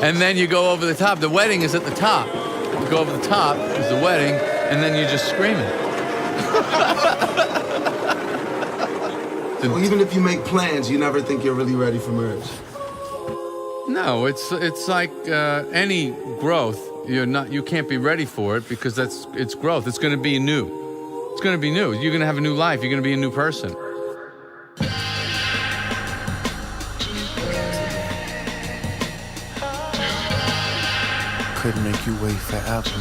And then you go over the top. The wedding is at the top. You go over the top is the wedding, and then you're just screaming. Well, even if you make plans, you never think you're really ready for marriage. No, it's like any growth. You can't be ready for it because it's growth. It's going to be new. It's going to be new. You're going to have a new life. You're going to be a new person. Could make you wait forever,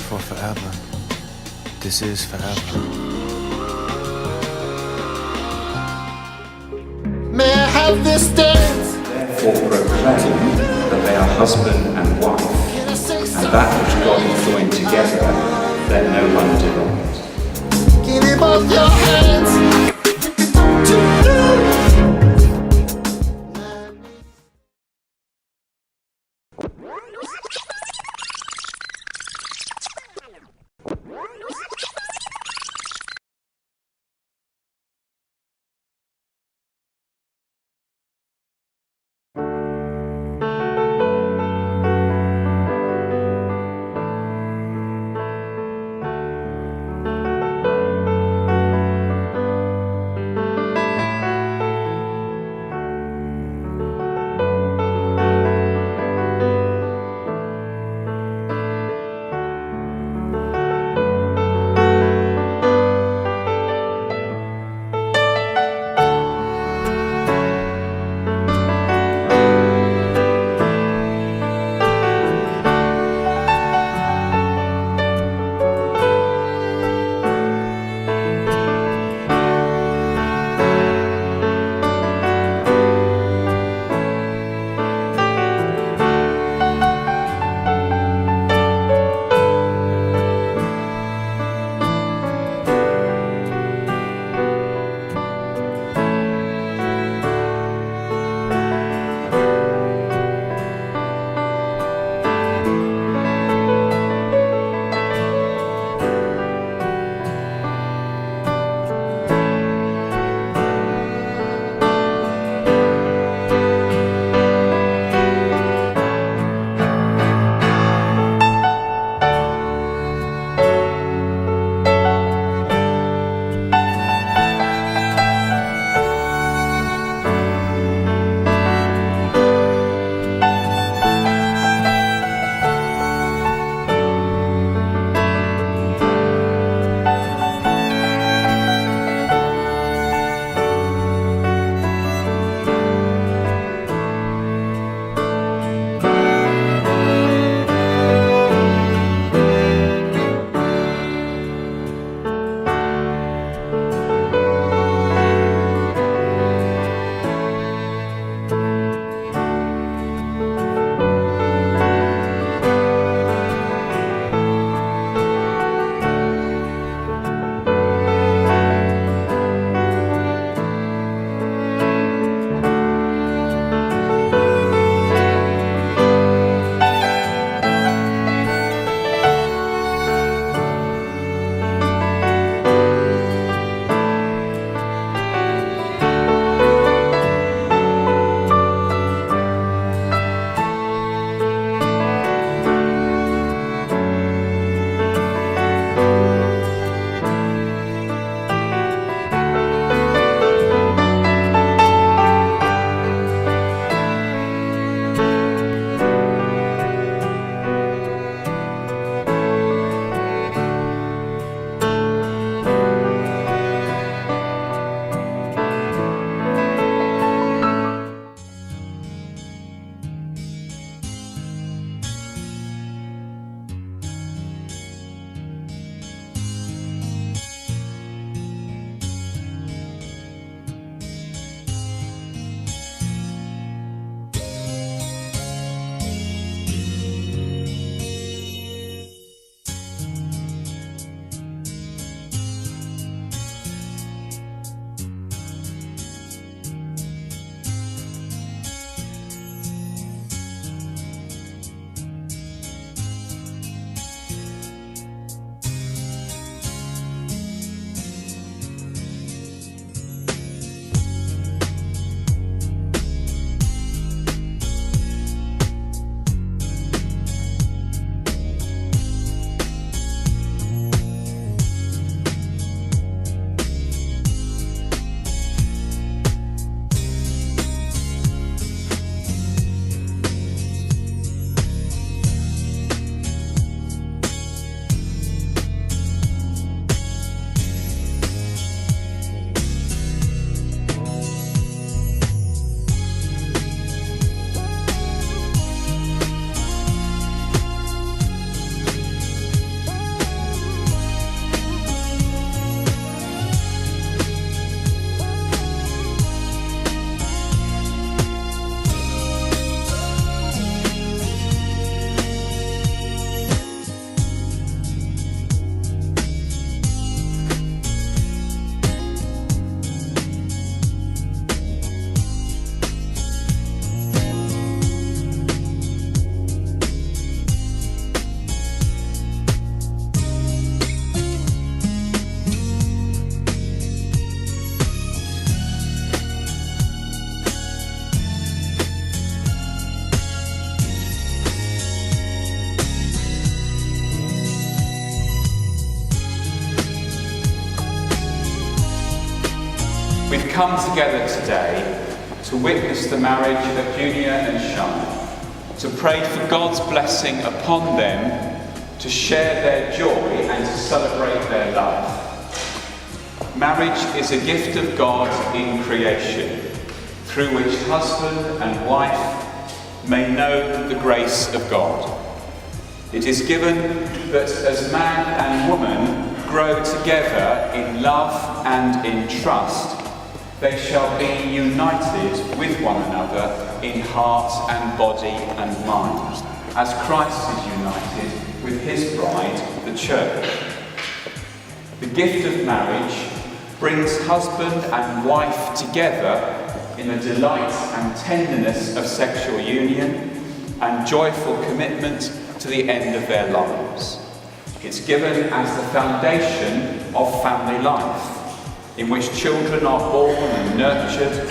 for forever. This is forever. May I have this dance? Therefore proclaim that they are husband and wife, and that which God hath joined together, let no one divide. Give me both your hands. come together today to witness the marriage of Junior and Shahna, to pray for God's blessing upon them, to share their joy and to celebrate their love. Marriage is a gift of God in creation, through which husband and wife may know the grace of God. It is given that as man and woman grow together in love and in trust, they shall be united with one another in heart and body and mind, as Christ is united with his bride, the church. The gift of marriage brings husband and wife together in the delight and tenderness of sexual union and joyful commitment to the end of their lives. It's given as the foundation of family life, in which children are born and nurtured,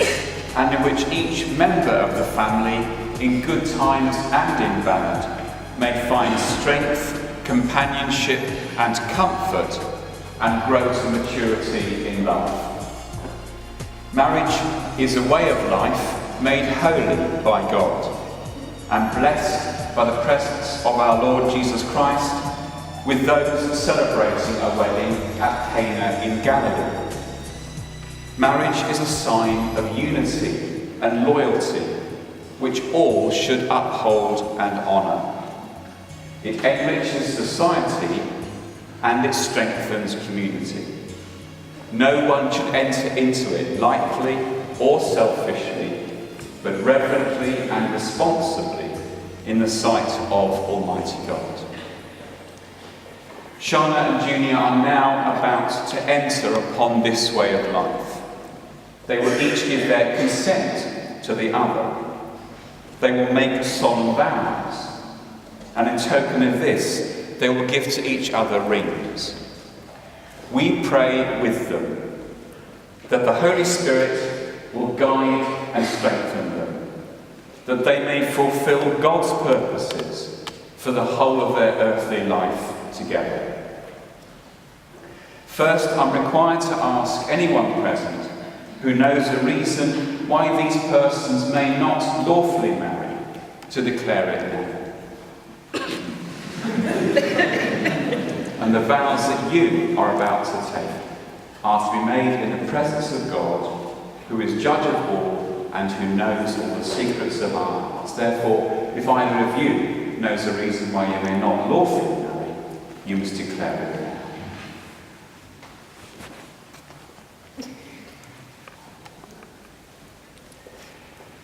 and in which each member of the family, in good times and in bad, may find strength, companionship and comfort, and grow to maturity in love. Marriage is a way of life made holy by God and blessed by the presence of our Lord Jesus Christ with those celebrating a wedding at Cana in Galilee. Marriage is a sign of unity and loyalty which all should uphold and honour. It enriches society and it strengthens community. No one should enter into it lightly or selfishly, but reverently and responsibly in the sight of Almighty God. Shahna and Junior are now about to enter upon this way of life. They will each give their consent to the other. They will make solemn vows, and in token of this, they will give to each other rings. We pray with them that the Holy Spirit will guide and strengthen them, that they may fulfill God's purposes for the whole of their earthly life together. First, I'm required to ask anyone present who knows a reason why these persons may not lawfully marry to declare it now. And the vows that you are about to take are to be made in the presence of God, who is judge of all and who knows all the secrets of our hearts. Therefore, if either of you knows a reason why you may not lawfully marry, you must declare it now.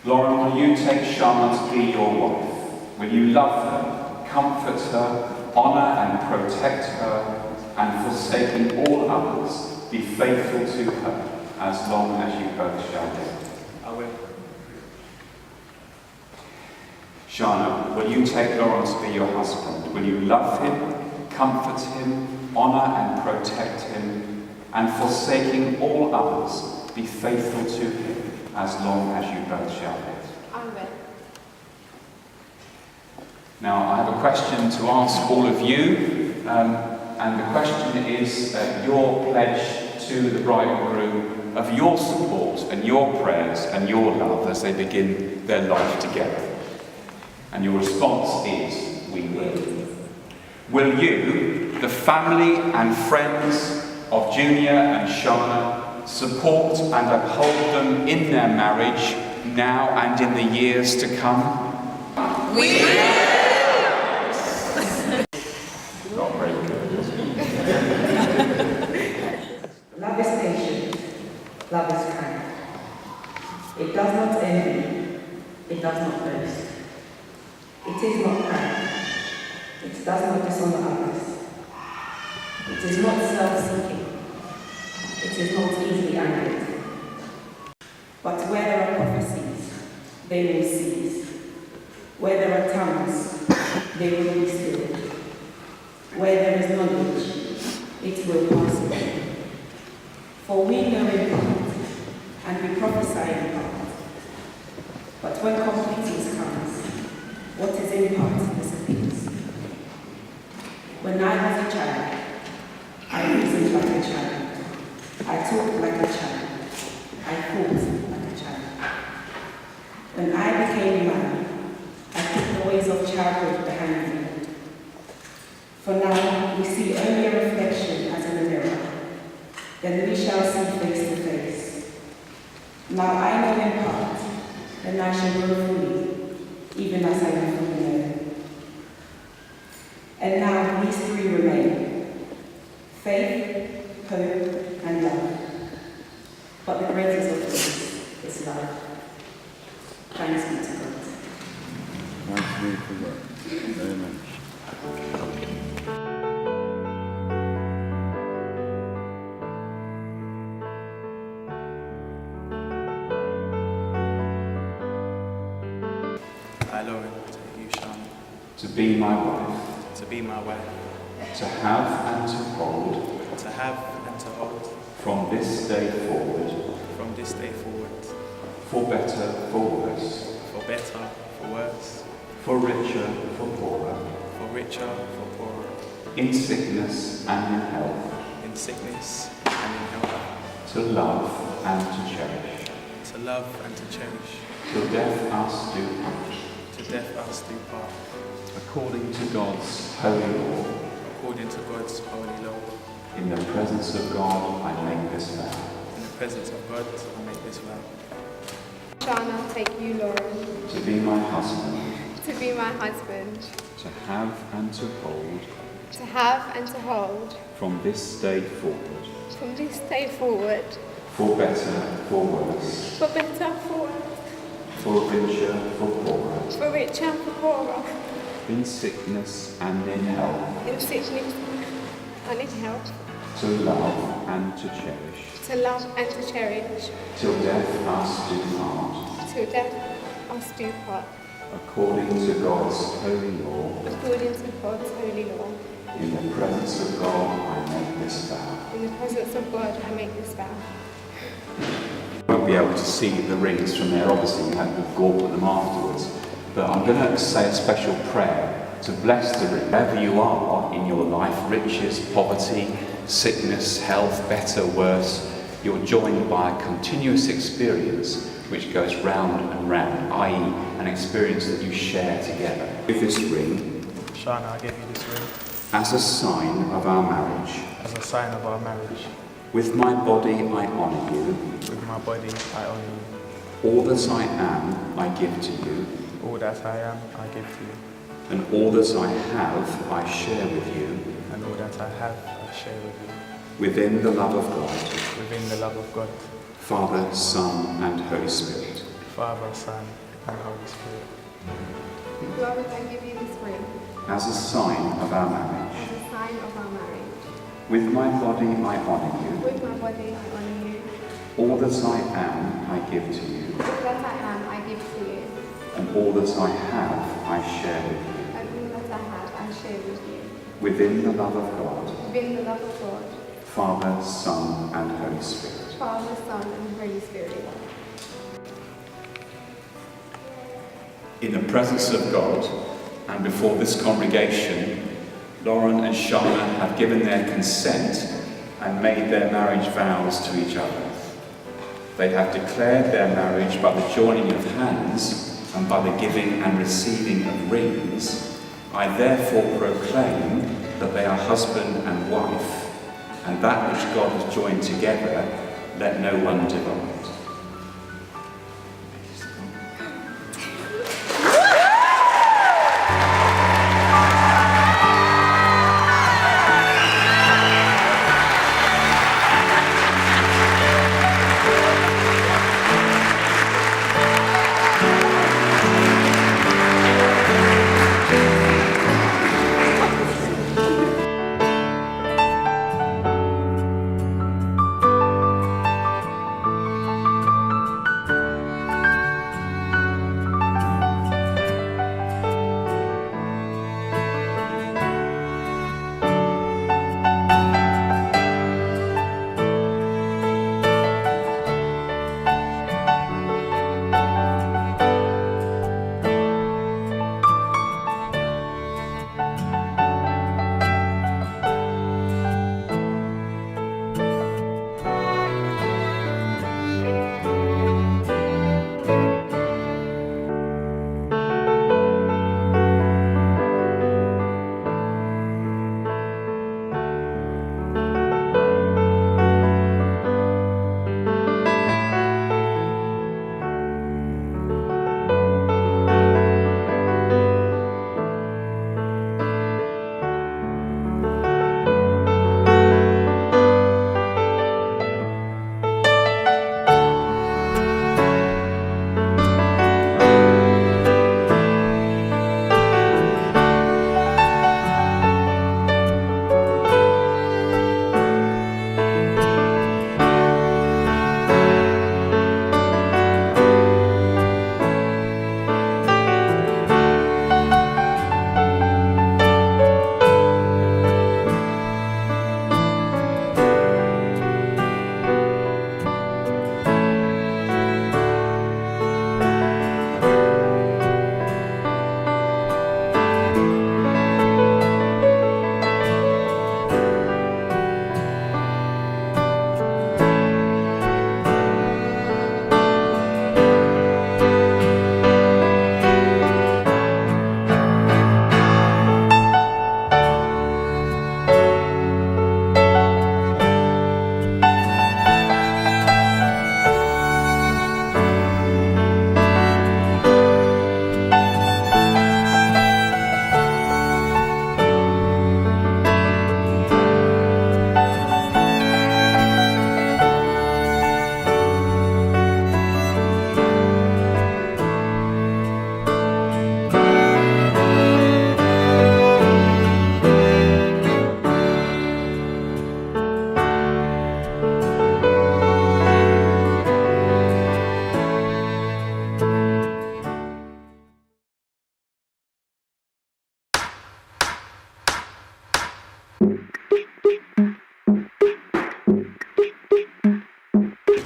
Lauren, will you take Shahna to be your wife? Will you love her, comfort her, honour and protect her, and forsaking all others, be faithful to her as long as you both shall live? I will. Shahna, will you take Lauren to be your husband? Will you love him, comfort him, honour and protect him, and forsaking all others, be faithful to him as long as you both shall live? I will. Now, I have a question to ask all of you, and the question is your pledge to the bride and groom of your support and your prayers and your love as they begin their life together. And your response is, we will. Will you, the family and friends of Junior and Shahna, support and uphold them in their marriage now and in the years to come? We will! Not very good. Love is patient. Love is kind. It does not envy. It does not boast. It is not proud. It does not dishonor others. It is not self-seeking. It is not easily angered. But where there are prophecies, they will cease. Where there are tongues, they will be still. Where there is knowledge, it will pass away. For we know in part, and we prophesy in part. But when completeness comes, what is in part disappears. When I was a child, I reasoned like a child. I talked like a child. I thought shall grow fully, even as I am fully known. And now these three remain: faith, hope, and love. But the greatest of these is love. Thanks be to God. Thanks be to God. Amen. I, Lauren, take you, Shahna, to be my wife, to be my wife, to have and to hold, to have and to hold, from this day forward, from this day forward, for better, for worse, for better, for worse, for richer, for poorer, for richer, for poorer, in sickness and in health, in sickness and in health, to love and to cherish, to love and to cherish, till death us do part, to death us do part, according to God's holy law. according to God's holy law. In the presence of God, I make this vow. In the presence of God, I make this vow. Shahna, take you, Lauren, To be my husband, to be my husband, to have and to hold, to have and to hold, from this day forward, from this day forward, for better, for worse, for better, for worse, for richer, for poorer, for richer, for poorer, in sickness and in health, in sickness and in health, to love and to cherish, to love and to cherish, till death us do part, till death us do part, according to God's holy law. according to God's holy law. In the presence of God, I make this vow. In the presence of God, I make this vow. You won't be able to see the rings from there. Obviously, you have to gawp at them afterwards. But I'm going to say a special prayer to bless the ring. Wherever you are in your life, riches, poverty, sickness, health, better, worse, you're joined by a continuous experience which goes round and round, i.e. an experience that you share together. With this ring, Shahna, I give you this ring as a sign of our marriage, as a sign of our marriage. with my body I honour you, With my body, I honor you. all that I am I give to you, All that I am, I give to you. and all that I have I share with you, And all that I have, I share with you. within the love of God, Within the love of God, Father, Son, and Holy Spirit. Father, Son, and Holy Spirit. Lord, I give you this ring As a sign of our marriage, as a sign of our marriage. with my body I honour you, With my body, I honor you. all that I am I give to you, All that I am, I give to you. and all that I have I share with you, And all that I have, I share with you. within the love of God, Within the love of God, Father, Son, and Holy Spirit. Father, Son, and Holy Spirit. In the presence of God and before this congregation, Lauren and Shahna have given their consent and made their marriage vows to each other. They have declared their marriage by the joining of hands and by the giving and receiving of rings. I therefore proclaim that they are husband and wife, and that which God has joined together, let no one divide.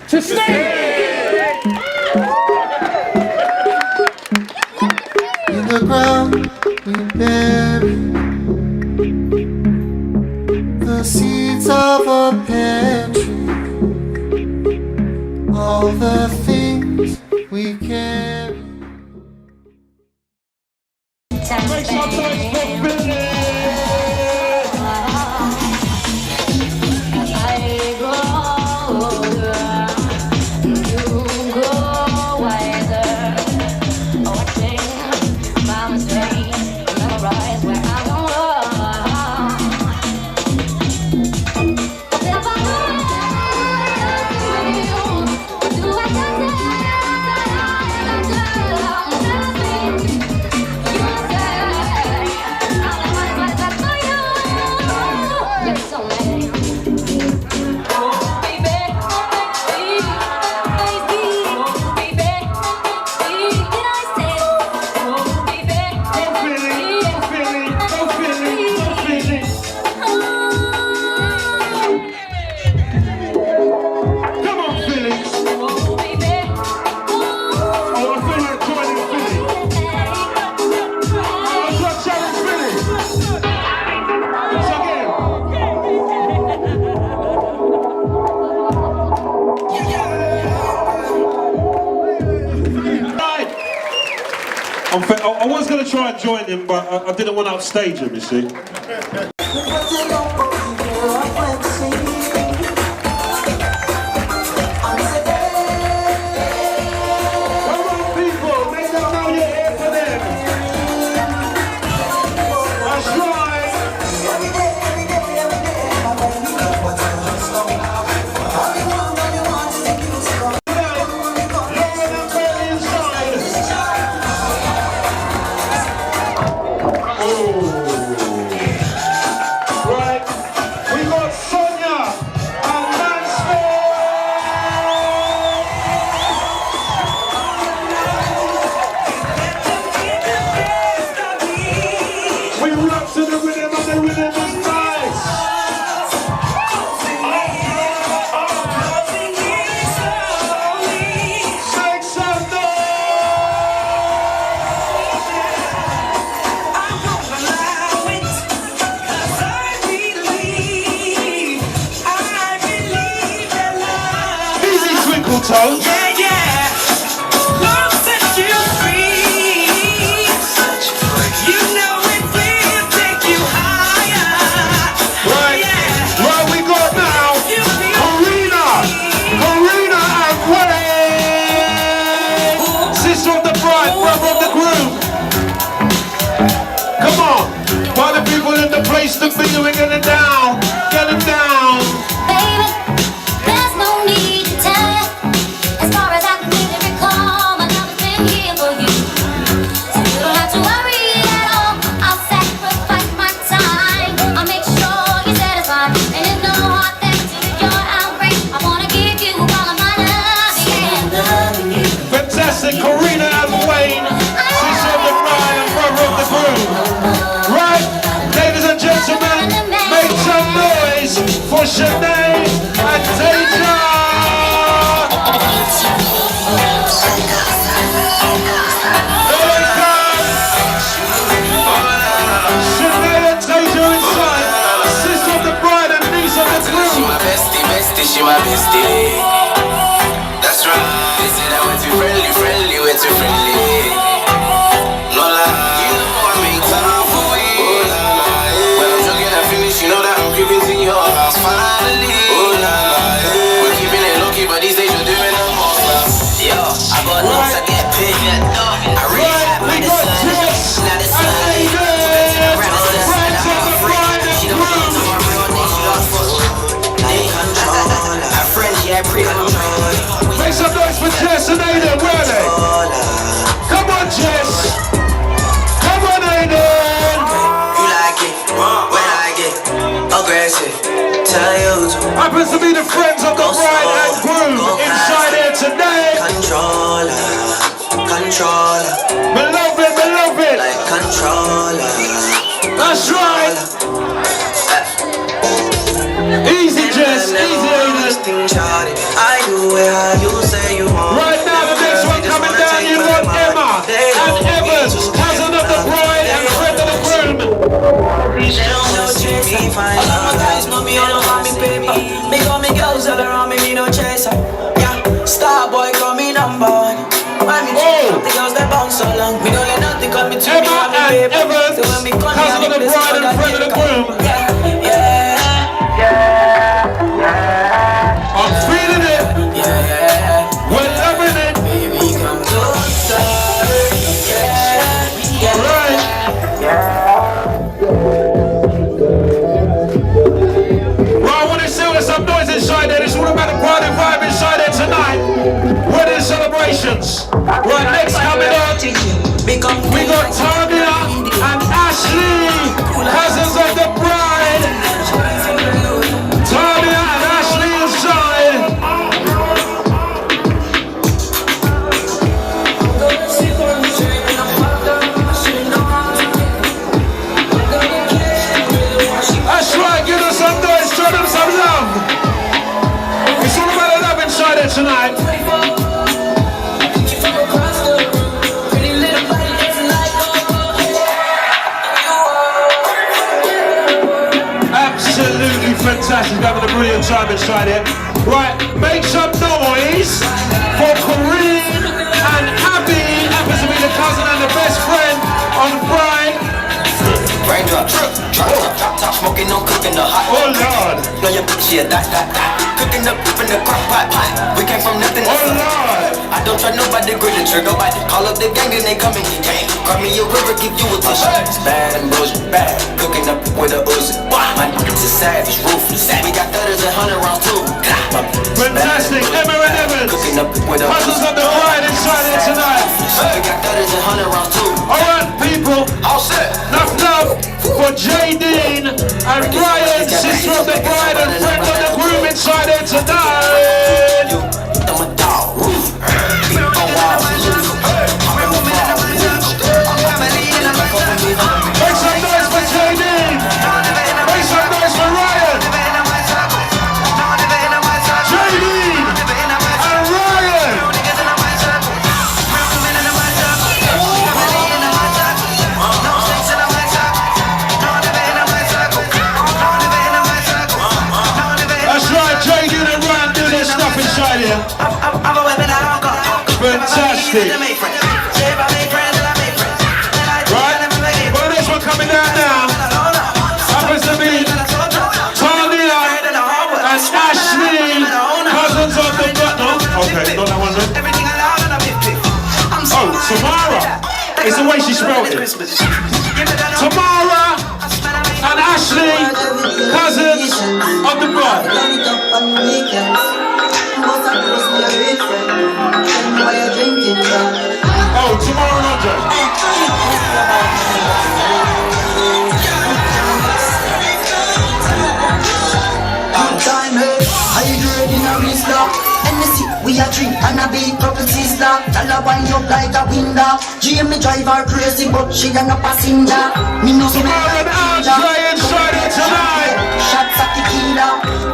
To stay! In the ground we bury the seeds of a pear tree, all the things we carry. Make some noise for Billy! As I grow older, you grow wiser. Watching my mistakes, memorize where I go wrong. If I do I I was going to try and join him, but I didn't want to upstage him, you see. Yeah, yeah. Love set you free. You know it will take you higher. Right, Yeah. right, we got now Karina and Wade. Sister of the bride, brother of the groom. Come on, while the people in the place to be doing it down, get it down. Baby, there's no need to tell you. As far as I can really recall, my love has been here for you. So you don't have to worry at all. I'll sacrifice my time. I'll make sure you're satisfied. And there's no hard thing to the joy I'll bring. I wanna give you all of my love. Yeah, loving you. Fantastic, Karina and Wayne, sister of the bride and brother of the groom. Right, ladies and gentlemen, make some noise for Shahna and Deja. She my bestie. That's right. They say that we're too friendly, we're too friendly. No lie, you know I make time for you. When I'm joking and finish, you know that I'm creeping to your house finally. We're keeping it low key, but these days you're doing the most. Yo, I got notes, I get paid. I really had my son. Now the sun. Make some noise for Jess and Aiden, where are they? Come on, Jess. Come on, Aiden. You like it when I get aggressive. Tell you to Happens to be the friends of the bride and groom inside here today. controller. Beloved. Like controller. That's right. me fine. All of my guys know me, all over me paper. Me got me girls all around me, me no chaser. Yeah, star boy call me number one. Why me check the girls that bounce so long? Me don't let nothing come between me and me paper. So when me come here, cousin of the bride and friend of the groom. I'm feeling it. We're loving it. Baby, come closer. Right. Right, I want to see there's some noise inside there. It's all about the party vibe inside there tonight. Wedding celebrations. Right, next coming up, we got Tanya and Ashley, cousins of the bride. Tanya and Ashley inside. That's right, give us some noise, show them some love. It's all about the love inside there tonight. Absolutely fantastic, having a brilliant time inside here. Right, make some noise for Corinne and Abby. Happens to be the cousin and the best friend of the bride. Raindrop, top, smoking on cooking the hot. Oh Lord. Know your bitch, yeah, that. Cooking up in the crock pot. We came from nothing. Oh Lord. I don't try nobody, grip the trigger. Call up the gang and they come and get gang. Cry me a river, give you a tissue. It's bad and bullshit, bad. Cooking up with a Uzi. My niggas is savage, ruthless. We got 30s and 100 rounds too. Fantastic, Emma and Evans. Cooking up with a Cousins of the bride inside here tonight. We got 30s and 100 rounds too. Alright, people. All set. Enough love for J. Dean and Ryan, sister of the bride and friend of the groom inside here tonight. I'm a dog. Make some noise for J. Dean. Make some noise for Ryan. J. Dean and Ryan. That's right, J. Dean and Ryan do their stuff inside here. Fantastic. Right, well this one coming down now. Happens to be Tanya and Ashley, cousins of the no. Okay, not that one then. Oh, Tamara. It's the way she spelled it. Tamara and Ashley, cousins of the bride. Oh, Tamara and we a drink and a big couple sister. Tell her wind up like a window. Jamie drive her crazy but she a no passenger. Me no smell like ginger. Shots at tequila.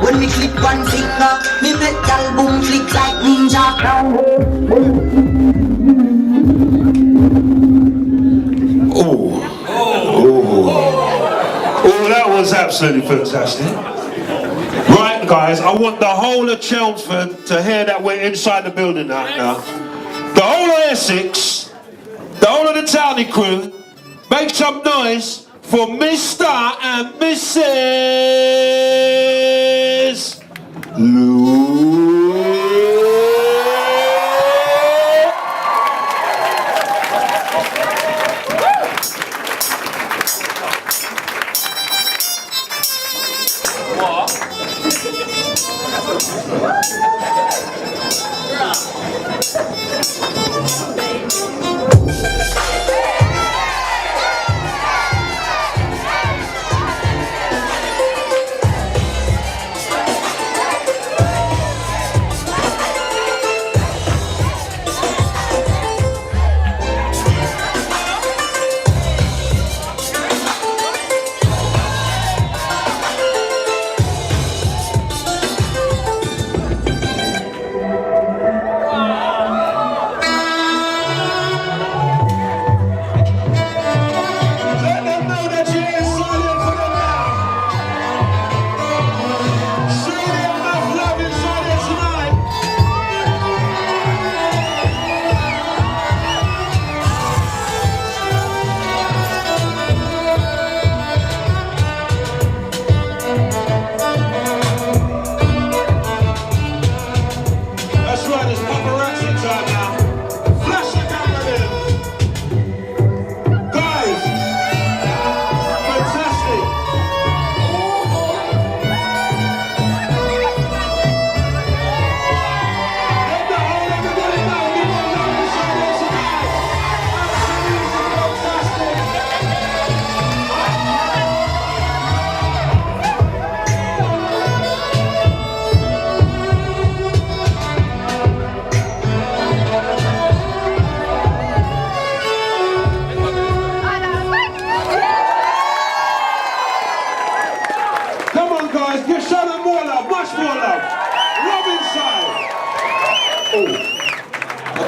When we clip one finger, me make y'all boom flick like ninja. Oh, that was absolutely fantastic. Right, guys, I want the whole of Chelmsford to hear that we're inside the building now. The whole of Essex, the whole of the Townie crew, make some noise for Mr. and Mrs. Lukes.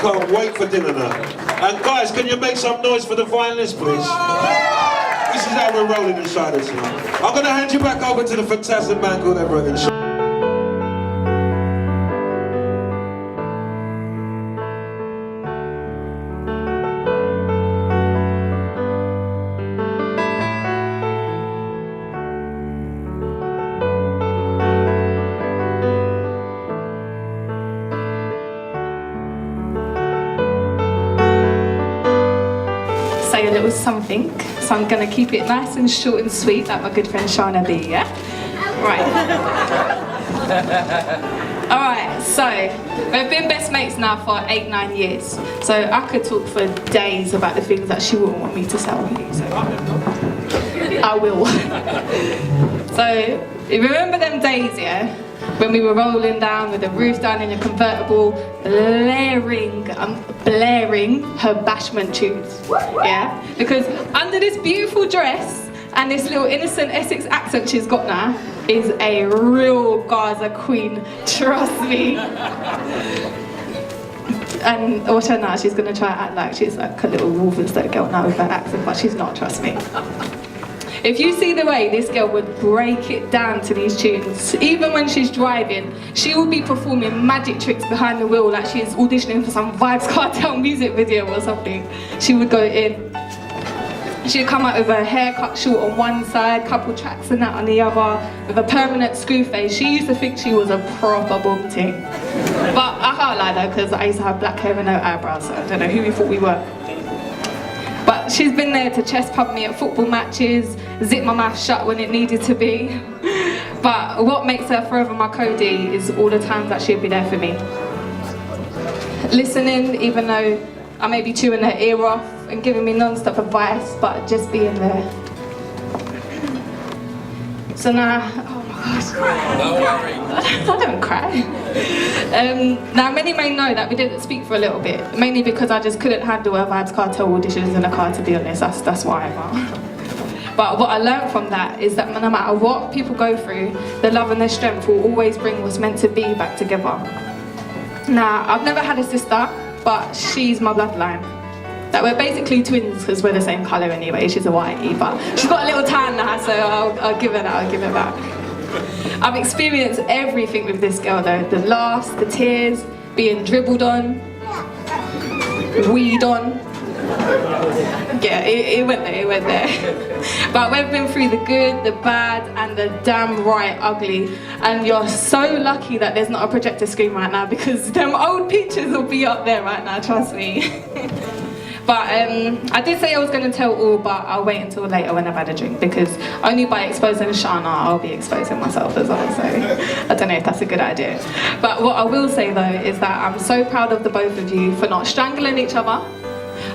can't wait for dinner now. And guys, can you make some noise for the violinist, please? This is how we're rolling inside us now. I'm going to hand you back over to the fantastic man called everyone inside. Say a little something, so I'm going to keep it nice and short and sweet like my good friend Shahna B, yeah? Right. Alright, so we've been best mates now for 8-9 years, so I could talk for days about the things that she wouldn't want me to tell you, so I will. So, you remember them days, yeah? When we were rolling down with the roof down in a convertible, blaring her bashment tunes, yeah? Because under this beautiful dress and this little innocent Essex accent she's got now is a real Gaza queen, trust me. And watch her now, she's gonna try to act like she's like a little Wolfenstein girl now with her accent, but she's not, trust me. If you see the way this girl would break it down to these tunes, even when she's driving, she would be performing magic tricks behind the wheel like she's auditioning for some Vibes Cartel music video or something. She would go in, she'd come out with her hair cut short on one side, couple tracks and that on the other, with a permanent screw face. She used to think she was a proper boom ting. But I can't lie though, because I used to have black hair and no eyebrows, so I don't know who we thought we were. But she's been there to chest pump me at football matches, zip my mouth shut when it needed to be. But what makes her forever my Cody is all the times that she'd be there for me. Listening, even though I may be chewing her ear off and giving me non-stop advice, but just being there. So now, oh my gosh. Don't worry. I don't cry. Now many may know that we didn't speak for a little bit, mainly because I just couldn't handle her Vibes Cartel auditions in the car, to be honest. That's why. But what I learned from that is that no matter what people go through, the love and the strength will always bring what's meant to be back together. Now, I've never had a sister, but she's my bloodline. That we're basically twins because we're the same colour anyway. She's a whitey, but she's got a little tan now, so I'll give her that, I'll give her back. I've experienced everything with this girl though. The laughs, the tears, being dribbled on, weed on. Yeah, it went there. But we've been through the good, the bad, and the damn right ugly. And you're so lucky that there's not a projector screen right now, because them old pictures will be up there right now, trust me. But I did say I was going to tell all, but I'll wait until later when I've had a drink, because only by exposing Shahna, I'll be exposing myself as well, so I don't know if that's a good idea. But what I will say though is that I'm so proud of the both of you for not strangling each other,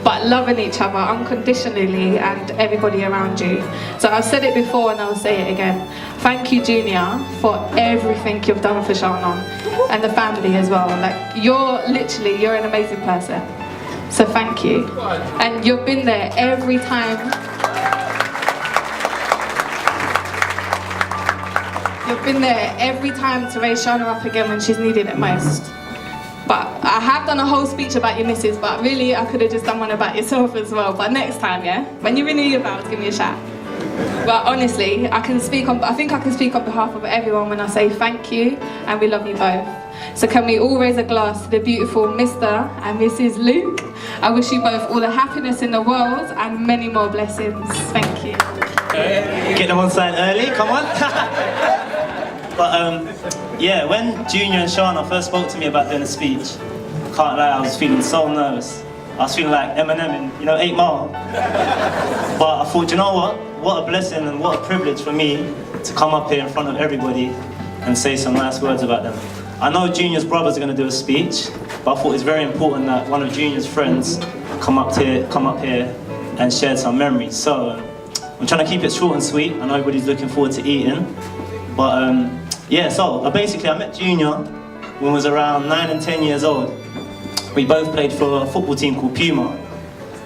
but loving each other unconditionally and everybody around you. So I've said it before and I'll say it again. Thank you, Junior, for everything you've done for Shahna and the family as well. Like, you're an amazing person. So thank you. And you've been there every time. You've been there every time to raise Shahna up again when she's needed it most. But I have done a whole speech about your missus, but really I could have just done one about yourself as well. But next time, yeah? When you renew your vows, give me a shout. But honestly, I think I can speak on behalf of everyone when I say thank you and we love you both. So can we all raise a glass to the beautiful Mr. and Mrs. Luke? I wish you both all the happiness in the world and many more blessings. Thank you. Get them on side early, come on. But yeah, when Junior and Shahna first spoke to me about doing a speech, can't lie, I was feeling so nervous. I was feeling like Eminem in, 8 Mile. But I thought, you know what? What a blessing and what a privilege for me to come up here in front of everybody and say some nice words about them. I know Junior's brothers are going to do a speech, but I thought it's very important that one of Junior's friends come up here and share some memories. So I'm trying to keep it short and sweet. I know everybody's looking forward to eating. But yeah, so basically I met Junior when I was around 9 and 10 years old. We both played for a football team called Puma.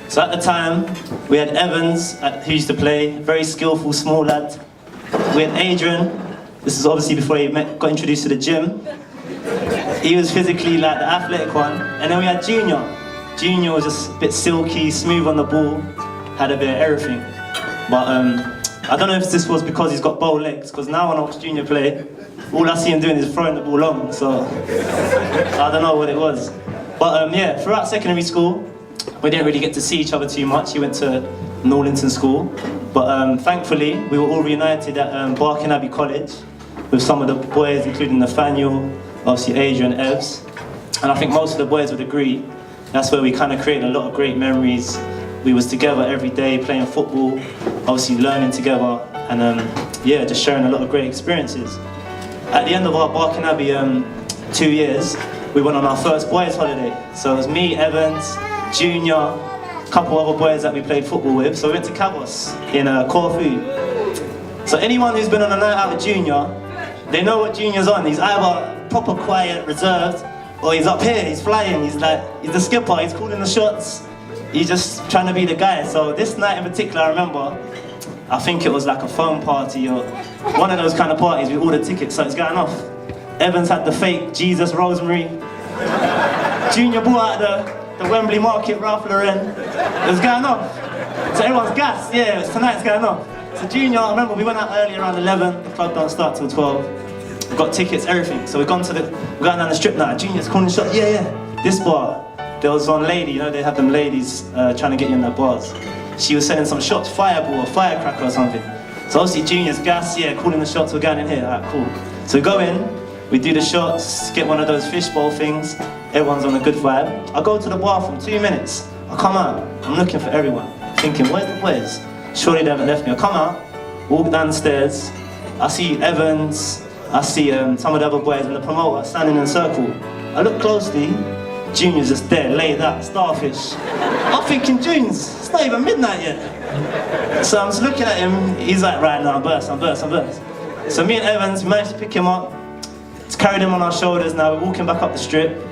So at the time, we had Evans, who used to play, very skillful, small lad. We had Adrian, this is obviously before he got introduced to the gym. he was physically like the athletic one. And then we had Junior. Junior was just a bit silky, smooth on the ball, had a bit of everything. But I don't know if this was because he's got bow legs, because now when I watch Junior play, all I see him doing is throwing the ball long, so I don't know what it was. But yeah, throughout secondary school, we didn't really get to see each other too much. He went to Norlington School, but thankfully we were all reunited at Barking Abbey College with some of the boys, including Nathaniel, obviously Adrian, Evs, and I think most of the boys would agree. That's where we kind of created a lot of great memories. We was together every day playing football, obviously learning together, and yeah, just sharing a lot of great experiences. At the end of our Barking Abbey 2 years, we went on our first boys' holiday. So it was me, Evans, Junior, a couple other boys that we played football with. So we went to Cabos in Corfu. So anyone who's been on a night out with Junior, they know what Junior's on. He's either proper quiet, reserved, or he's up here, he's flying, he's the skipper, he's calling the shots. He's just trying to be the guy. So this night in particular, I remember, I think it was like a phone party or one of those kind of parties with all the tickets, so it's going off. Evans had the fake Jesus Rosemary. Junior bought out the Wembley Market Ralph Lauren. It was going off. So everyone's gassed, yeah, tonight's going off. So Junior, I remember we went out early around 11, the club don't start till 12. We got tickets, everything. So we're going down the strip now. Junior's calling shots, yeah. This bar, there was one lady, you know, they have them ladies trying to get you in their bars. She was selling some shots, fireball or firecracker or something. So obviously Junior's gas, yeah, calling the shots, we're going in here, alright, cool. So we go in, we do the shots, get one of those fishbowl things, everyone's on a good vibe. I go to the bathroom, 2 minutes, I come out, I'm looking for everyone, thinking, where's the boys? Surely they haven't left me. I come out, walk down the stairs, I see Evans, I see some of the other boys and the promoter standing in a circle. I look closely, Junior's just there, laid out, starfish. I'm thinking, Junes, it's not even midnight yet. So I'm just looking at him, he's like, right now, I'm burst. So me and Evans managed to pick him up, carried him on our shoulders. Now we're walking back up the strip.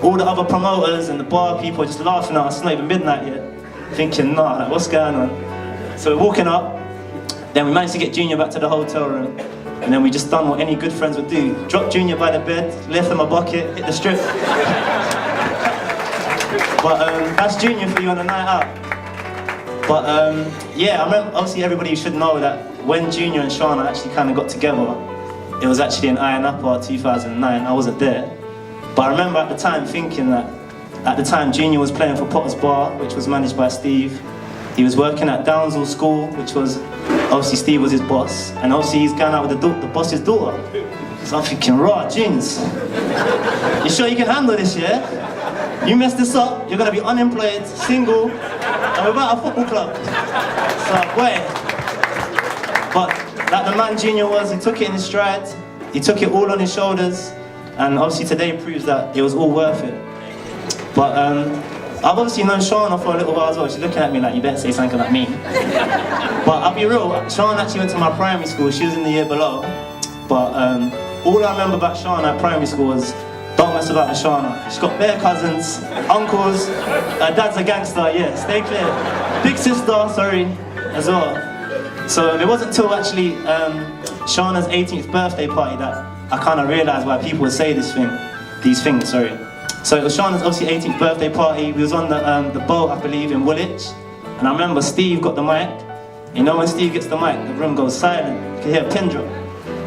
All the other promoters and the bar people are just laughing at us, it's not even midnight yet. Thinking, nah, like, what's going on? So we're walking up, then we managed to get Junior back to the hotel room, and then we just done what any good friends would do. Dropped Junior by the bed, left him a bucket, hit the strip. But that's Junior for you on a night out. But yeah, I remember, obviously everybody should know that when Junior and Shahna actually kind of got together, it was actually in Ayia Napa 2009, I wasn't there. But I remember at the time thinking that, at the time Junior was playing for Potter's Bar, which was managed by Steve. He was working at Downsall School, which was, obviously Steve was his boss, and obviously he's going out with the boss's daughter. So I'm thinking, raw, Jins, you sure you can handle this, yeah? You mess this up, you're gonna be unemployed, single, and without a football club. So, boy. But like the man Junior was, he took it in his stride, he took it all on his shoulders, and obviously today proves that it was all worth it. But I've obviously known Shahna for a little while as well. She's looking at me like, you better say something like me. But I'll be real, Shahna actually went to my primary school, she was in the year below. But all I remember about Shahna at primary school was, don't mess about with Shahna. She's got bare cousins, uncles, her dad's a gangster, yeah, stay clear. Big sister, sorry, as well. So it wasn't until actually Shahna's 18th birthday party that I kind of realised why people would say these things, sorry. So it was Shahna's obviously 18th birthday party. We was on the boat, I believe, in Woolwich. And I remember Steve got the mic. You know when Steve gets the mic, the room goes silent. You can hear a pin drop.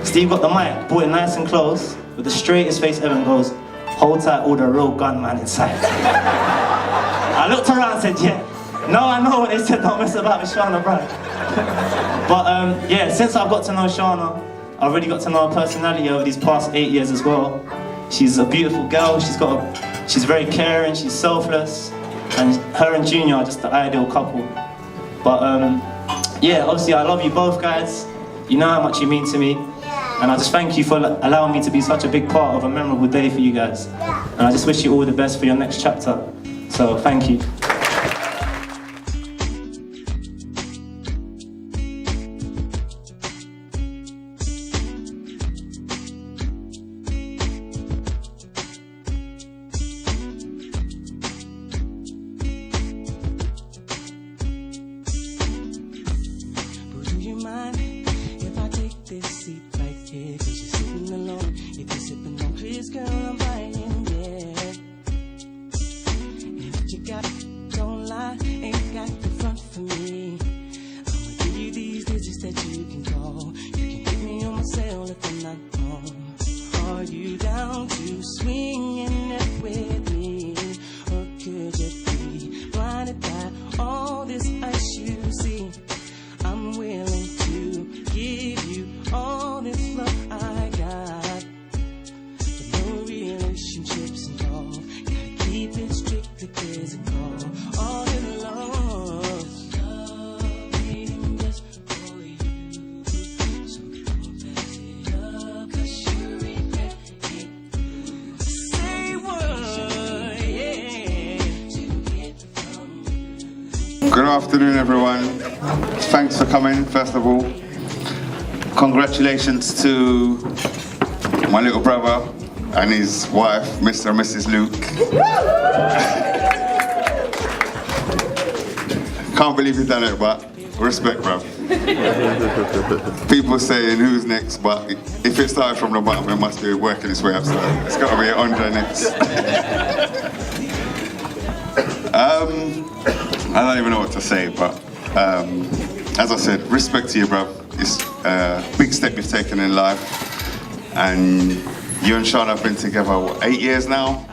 Steve got the mic, brought it nice and close, with the straightest face ever, and goes, hold tight, all the real gunman inside. I looked around and said, yeah. Now I know what they said, don't mess about with Shahna, bro. But yeah, since I've got to know Shahna, I've really got to know her personality over these past 8 years as well. She's a beautiful girl, she's very caring, she's selfless, and her and Junior are just the ideal couple. But yeah, obviously I love you both guys, you know how much you mean to me, and I just thank you for allowing me to be such a big part of a memorable day for you guys. And I just wish you all the best for your next chapter, so thank you. This seat right here, 'cause you're sitting alone. If you're sipping on Chris, girl, I'm buying. Good afternoon, everyone. Thanks for coming, first of all. Congratulations to my little brother and his wife, Mr. and Mrs. Luke. Can't believe you've done it, but respect, bro. People saying who's next, but if it started from the bottom, it must be working its way up, so it's got to be Andre next. I don't even know what to say, but as I said, respect to you, bro. It's a big step you've taken in life, and you and Shahna have been together, what, 8 years now?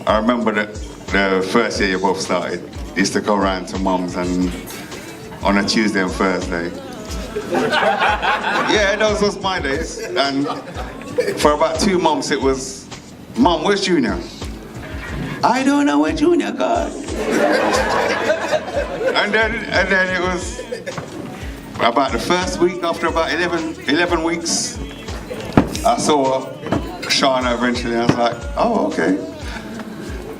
I remember that the first year you both started, you used to go around to mums and on a Tuesday and Thursday. Yeah, those was my days, and for about 2 months it was, Mum, where's Junior? I don't know where Junior got. and then it was about the first week, after about 11 weeks, I saw Shahna eventually. I was like, oh, okay.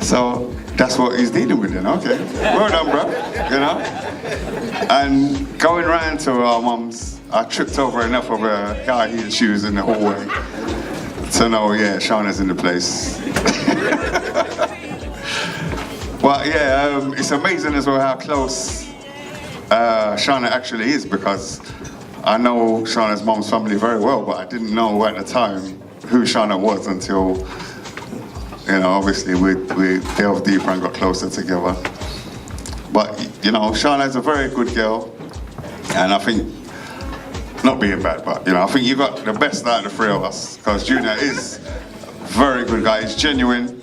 So that's what he's dealing with then, okay. Well done, bro, you know? And going round to our mums, I tripped over enough of her high heel shoes in the hallway to know, yeah, Shahna's in the place. But yeah, it's amazing as well how close Shahna actually is, because I know Shahna's mom's family very well, but I didn't know at the time who Shahna was until, you know, obviously we delved deeper and got closer together. But, you know, Shahna is a very good girl, and I think, not being bad, but, you know, I think you got the best out of the 3 of us, because Junior is a very good guy, he's genuine.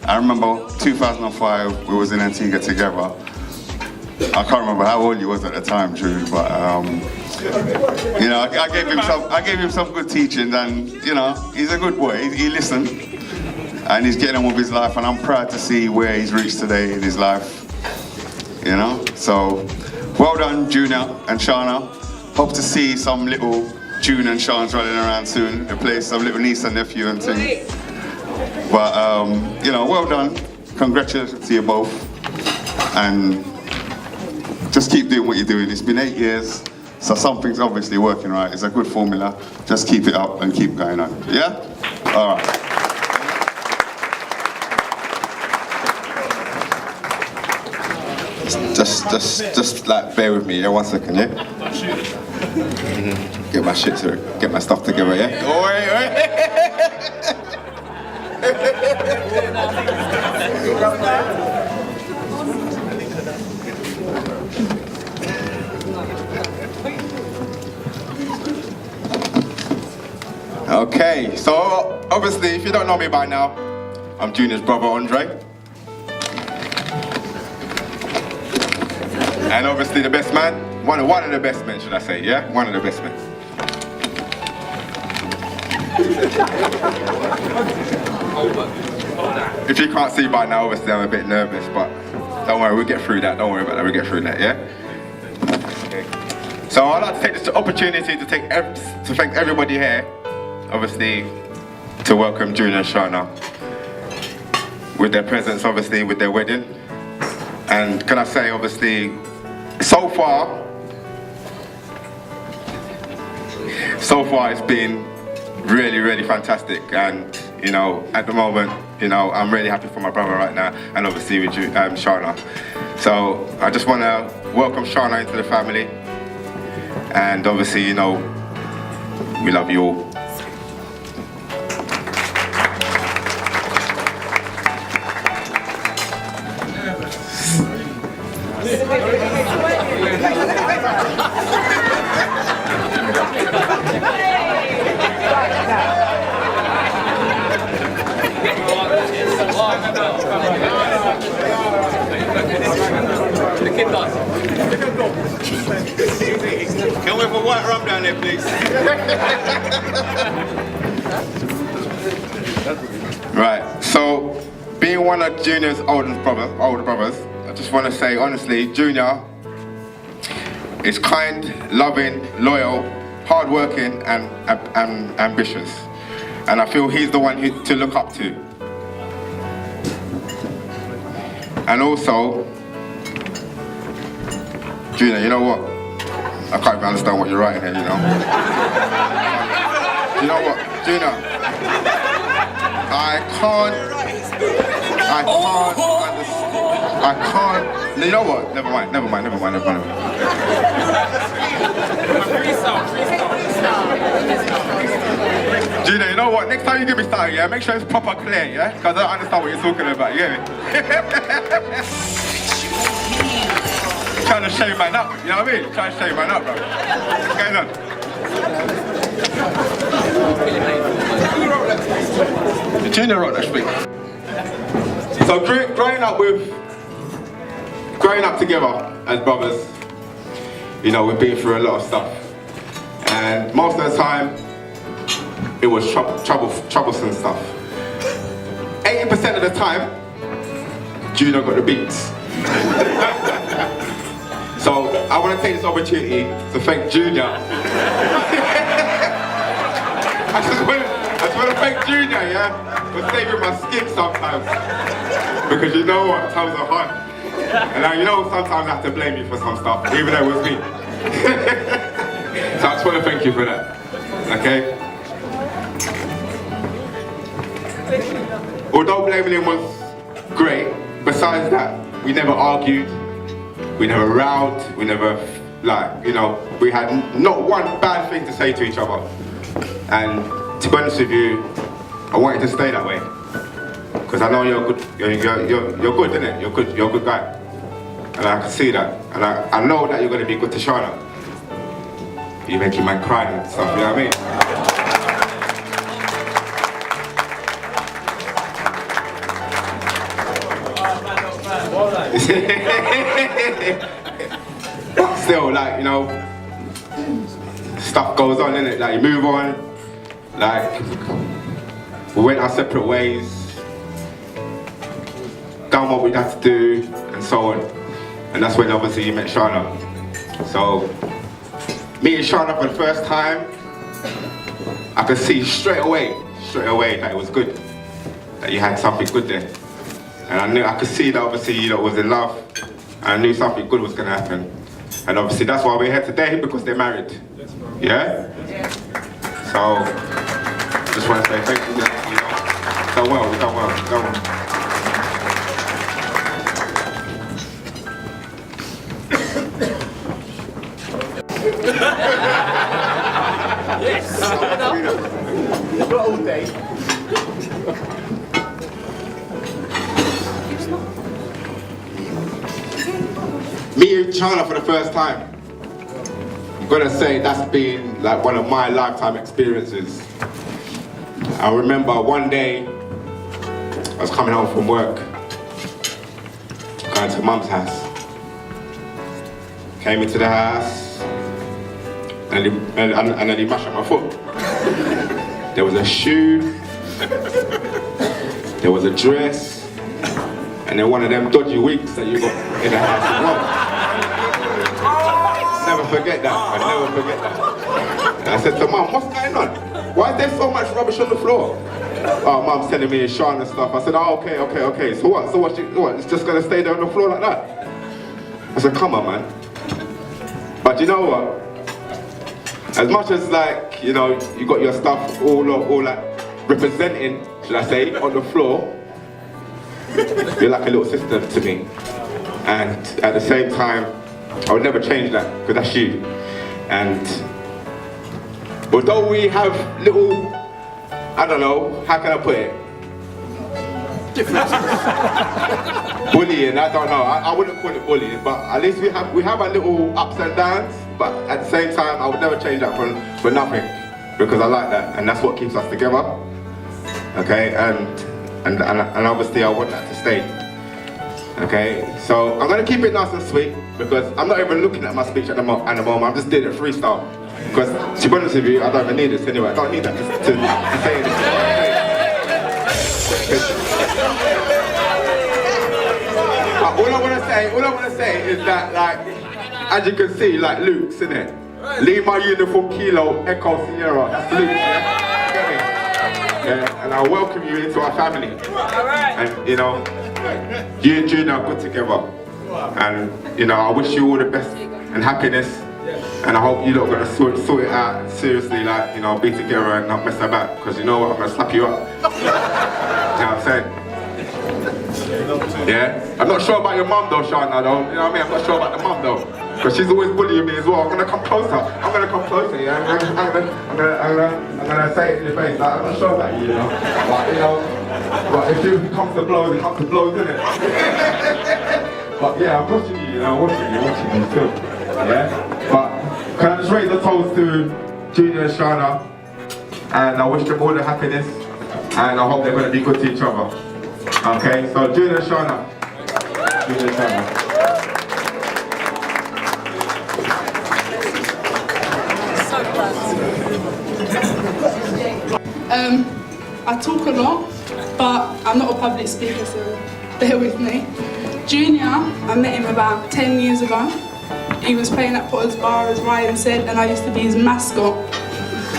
I remember 2005, we was in Antigua together. I can't remember how old you was at the time, Drew, but you know, I gave him some good teachings, and you know, he's a good boy. He listened, and he's getting on with his life, and I'm proud to see where he's reached today in his life. You know, so well done, Junior and Shahna. Hope to see some little June and Shahna's running around soon. The place, some little niece and nephew and things. But, you know, well done. Congratulations to you both. And just keep doing what you're doing. It's been 8 years, so something's obviously working right. It's a good formula. Just keep it up and keep going on. Yeah? All right. Just like bear with me, yeah? 1 second, yeah? Get my stuff together, yeah? Okay, so obviously, if you don't know me by now, I'm Junior's brother Andre. And obviously the best man, one of the best men, should I say, yeah? One of the best men. If you can't see by now, obviously I'm a bit nervous, but don't worry, we'll get through that. Don't worry about that, we'll get through that, yeah? Okay. So I'd like to take this opportunity to thank everybody here, obviously, to welcome Junior and Shahna with their presence, obviously, with their wedding. And can I say, obviously, so far it's been really, really fantastic, and you know, at the moment, you know, I'm really happy for my brother right now, and obviously with you, Shahna. So I just want to welcome Shahna into the family, and obviously, you know, we love you all. Can we have a white rum down there, please? Right, so being one of Junior's older brothers, I just want to say honestly, Junior is kind, loving, loyal, hardworking, and ambitious. And I feel he's the one to look up to. And also, Junior, you know what? I can't even understand what you're writing here, you know? You know what, Junior? I can't understand. You know what? Never mind. Junior, you know what? Next time you give me something, yeah, make sure it's proper clear, yeah? Because I don't understand what you're talking about, you get me? Trying to shave man up, you know what I mean? Trying to shave man up, bro. What's going on? Junior wrote that speech. So growing up together as brothers, you know, we've been through a lot of stuff. And most of the time, it was troublesome stuff. 80% of the time, Junior got the beats. So I want to take this opportunity to thank Junior. I just want to thank Junior, yeah, for saving my skin sometimes. Because you know what, times are hard. And you know, sometimes I have to blame you for some stuff, even though it was me. So I just want to thank you for that, okay? Although blaming him was great, besides that, we never argued, we never rowed, we never, like, you know, we had not one bad thing to say to each other. And to be honest with you, I want it to stay that way. Because I know you're good, you're good, isn't it? You're a good guy. And I can see that. And I know that you're going to be good to Shahna. You make your man cry and stuff, you know what I mean? But still, like, you know, stuff goes on, innit? Like, you move on. Like, we went our separate ways, done what we had to do, and so on. And that's when obviously you met Shahna. So, meeting Shahna for the first time, I could see straight away that it was good. That you had something good there. And I could see that obviously you know, was in love. And I knew something good was going to happen. And obviously that's why we're here today, because they're married. Yeah? So, just want to say thank you. You know, done well, we've done well. Yes! Not all day. Meeting Shahna for the first time, I'm gonna say that's been like one of my lifetime experiences. I remember one day, I was coming home from work, going to Mum's house. Came into the house, and then he mashed up my foot. There was a shoe, there was a dress, and then one of them dodgy wigs that you got in the house as well. Never forget that, I never forget that. And I said to Mum, what's going on? Why is there so much rubbish on the floor? Oh, Mum's telling me it's Shahna and stuff. I said, oh, okay. So what? It's just gonna stay there on the floor like that? I said, come on, man. But you know what? As much as like, you know, you got your stuff all like representing, should I say, on the floor, you're like a little sister to me. And at the same time, I would never change that, because that's you. And although we have little, I don't know, how can I put it? Bullying, I don't know. I wouldn't call it bullying, but at least we have our little ups and downs. But at the same time, I would never change that for nothing, because I like that, and that's what keeps us together. Okay, and obviously I want that to stay. Okay, so I'm gonna keep it nice and sweet, because I'm not even looking at my speech at the moment. I'm just doing it freestyle. Because to be honest with you, I don't even need this anyway. I don't need that to say anything. All I want to say is that, like, as you can see, like Luke's, innit? Lima Uniform Kilo Echo Sierra. That's Luke, yeah? Get me? Yeah, and I welcome you into our family. And you know, you and Junior are good together. And you know, I wish you all the best and happiness. And I hope you lot are gonna sort it out seriously, like, you know, be together and not mess about. Because you know what, I'm gonna slap you up. You know what I'm saying? Yeah? I'm not sure about your mum though, Shahna, though. You know what I mean? I'm not sure about the mum though. Because she's always bullying me as well. I'm gonna come closer. I'm gonna come closer, yeah? I'm gonna say it in your face. Like, I'm not sure about you, you know? But, you know, but if it comes to blows, it comes to blows, isn't it? But yeah, I'm watching you, you know, watching you still. Yeah? But can I just raise a toast to Junior and Shahna? And I wish them all the happiness. And I hope they're gonna be good to each other. Okay, so Junior and Shahna. Junior and Shahna. I talk a lot, but I'm not a public speaker, so bear with me. Junior, I met him about 10 years ago. He was playing at Potter's Bar, as Ryan said, and I used to be his mascot.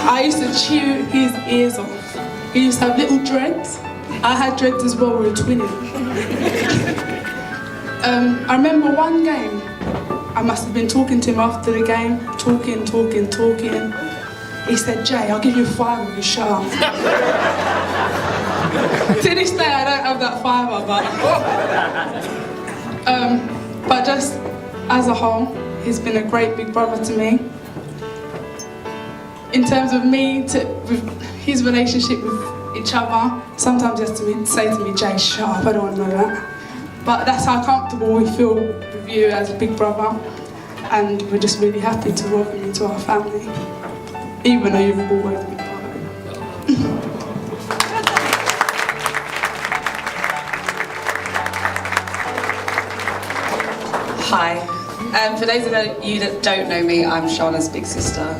I used to chew his ears off. He used to have little dreads. I had dreads as well, we were twinning. I remember one game, I must have been talking to him after the game, talking. He said, Jay, I'll give you $5 if you shut up. To this day, I don't have that $5, but just as a whole, he's been a great big brother to me. In terms of me, with his relationship with each other, sometimes he has to say to me, Jay, shut up, I don't want to know that. But that's how comfortable we feel with you as a big brother, and we're just really happy to welcome you to our family, even though you've always been part of it. Hi. For those of you that don't know me, I'm Shahna's big sister.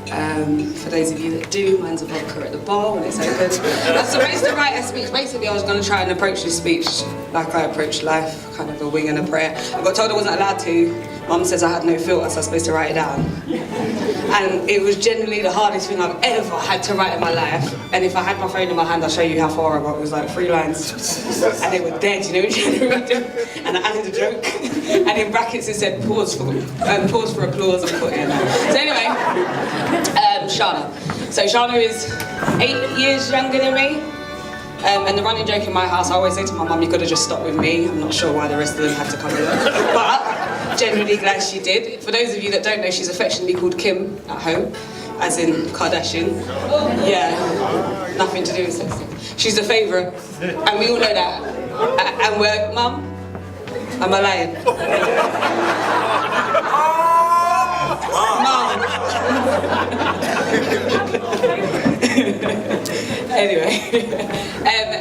For those of you that do, mine's a vodka at the bar when it's open. I'm supposed to write a speech. Basically, I was going to try and approach this speech like I approach life, kind of a wing and a prayer. I got told I wasn't allowed to. Mum says I had no filter, so I was supposed to write it down. And it was genuinely the hardest thing I've ever had to write in my life. And if I had my phone in my hand, I'll show you how far I got. It was like 3 lines. And they were dead, you know, and I added a joke. And in brackets it said pause for applause and put it in there. So anyway, Shahna. So Shahna is 8 years younger than me. And the running joke in my house, I always say to my mum, you could have just stopped with me. I'm not sure why the rest of them had to come with her. But genuinely glad she did. For those of you that don't know, she's affectionately called Kim at home, as in Kardashian. Yeah, nothing to do with sex. She's a favourite, and we all know that. And we're, Mum, am I lying? Mum. Anyway,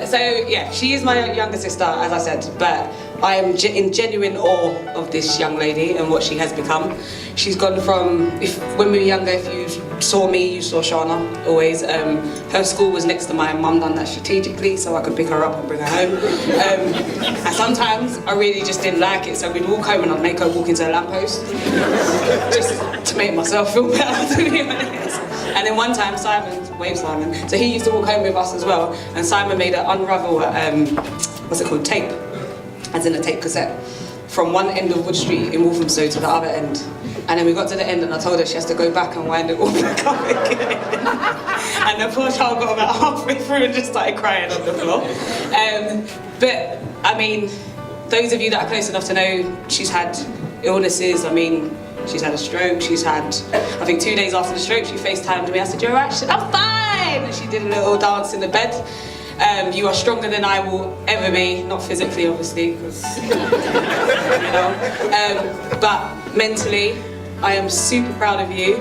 so yeah, she is my younger sister, as I said, but I am in genuine awe of this young lady and what she has become. She's gone from, when we were younger, if you saw me, you saw Shahna, always. Her school was next to mine. Mum done that strategically so I could pick her up and bring her home. And sometimes I really just didn't like it, so we'd walk home and I'd make her walk into a lamppost, just to make myself feel better, to be honest. And then one time, Simon, so he used to walk home with us as well, and Simon made an unravel, what's it called, tape, as in a tape cassette, from one end of Wood Street in Walthamstow to the other end. And then we got to the end and I told her she has to go back and wind it all back up again. And the poor child got about halfway through and just started crying on the floor. But, I mean, those of you that are close enough to know, she's had illnesses. I mean, she's had a stroke. She's had, I think 2 days after the stroke, she FaceTimed me. I said, you're right? She said, I'm fine. And she did a little dance in the bed. You are stronger than I will ever be. Not physically, obviously, because, you know. But mentally, I am super proud of you.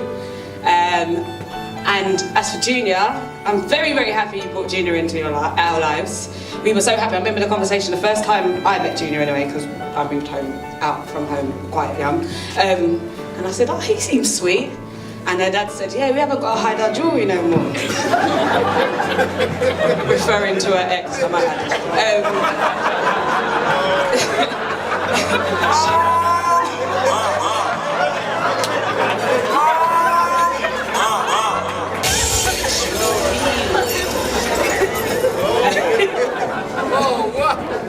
And as for Junior, I'm very, very happy you brought Junior into our lives. We were so happy. I remember the conversation the first time I met Junior anyway, because I moved out from home quite young. And I said, oh, he seems sweet. And her dad said, yeah, we haven't got to hide our jewellery no more. Referring to her ex, I might add.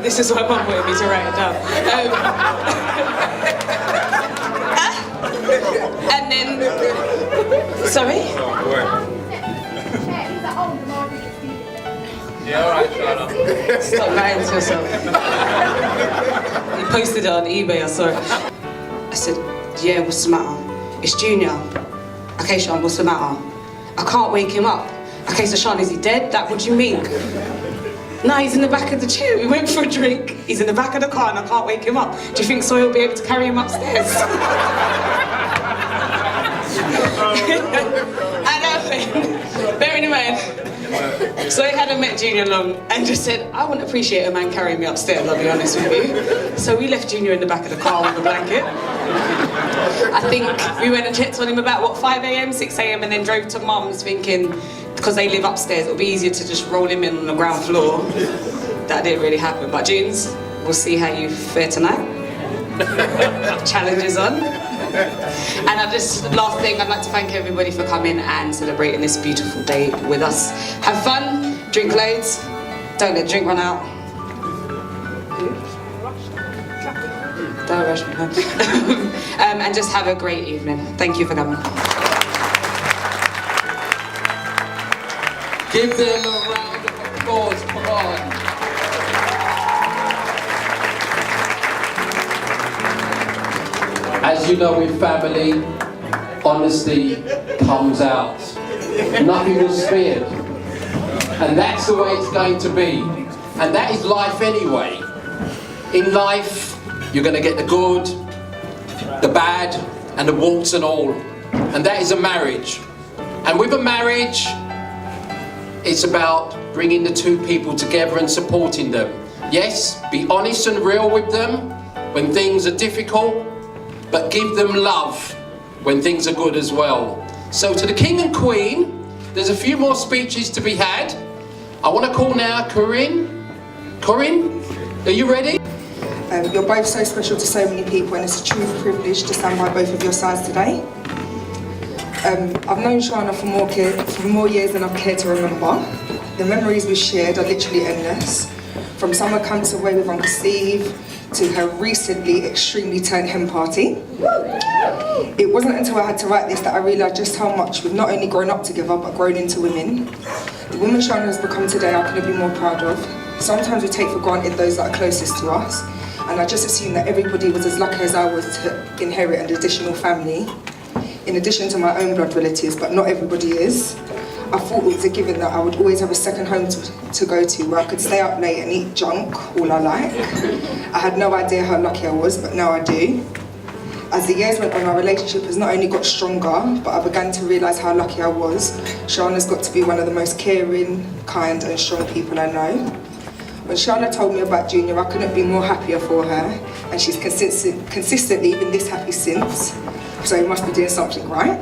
This is why Mum wanted me to write it down. Sorry? Yeah, alright, Shahna. Stop lying to yourself. You posted it on eBay, I saw it. I said, yeah, what's the matter? It's Junior. Okay, Sean, what's the matter? I can't wake him up. Okay, so Sean, is he dead? What do you mean? No, he's in the back of the chair. We went for a drink. He's in the back of the car and I can't wake him up. Do you think Soy will be able to carry him upstairs? And bearing in mind, Soy hadn't met Junior long and just said, I wouldn't appreciate a man carrying me upstairs, I'll be honest with you. So we left Junior in the back of the car with a blanket. I think we went and checked on him about, 5 a.m, 6 a.m, and then drove to Mum's thinking, because they live upstairs, it'll be easier to just roll him in on the ground floor. That didn't really happen. But Junes, we'll see how you fare tonight. Challenge is on. And last thing, I'd like to thank everybody for coming and celebrating this beautiful day with us. Have fun, drink loads, don't let drink run out. Don't rush me. And just have a great evening. Thank you for coming. Give them a round of applause, come on. As you know, in family, honesty comes out. Nothing was spared. And that's the way it's going to be. And that is life anyway. In life, you're going to get the good, the bad, and the warts and all. And that is a marriage. And with a marriage, it's about bringing the two people together and supporting them. Yes, be honest and real with them when things are difficult, but give them love when things are good as well. So to the King and Queen, there's a few more speeches to be had. I want to call now Corinne. Corinne, are you ready? You're both so special to so many people, and it's a true privilege to stand by both of your sides today. I've known Shahna for more years than I've cared to remember. The memories we shared are literally endless. From summer camps away with Uncle Steve, to her recently extremely turned hen party. It wasn't until I had to write this that I realised just how much we've not only grown up together, but grown into women. The woman Shahna has become today, I couldn't be more proud of. Sometimes we take for granted those that are closest to us, and I just assumed that everybody was as lucky as I was to inherit an additional family, in addition to my own blood relatives, but not everybody is. I thought it was a given that I would always have a second home to go to where I could stay up late and eat junk all I like. I had no idea how lucky I was, but now I do. As the years went on, our relationship has not only got stronger, but I began to realise how lucky I was. Shahna's got to be one of the most caring, kind and strong people I know. When Shahna told me about Junior, I couldn't be more happier for her, and she's consistently been this happy since, so he must be doing something right.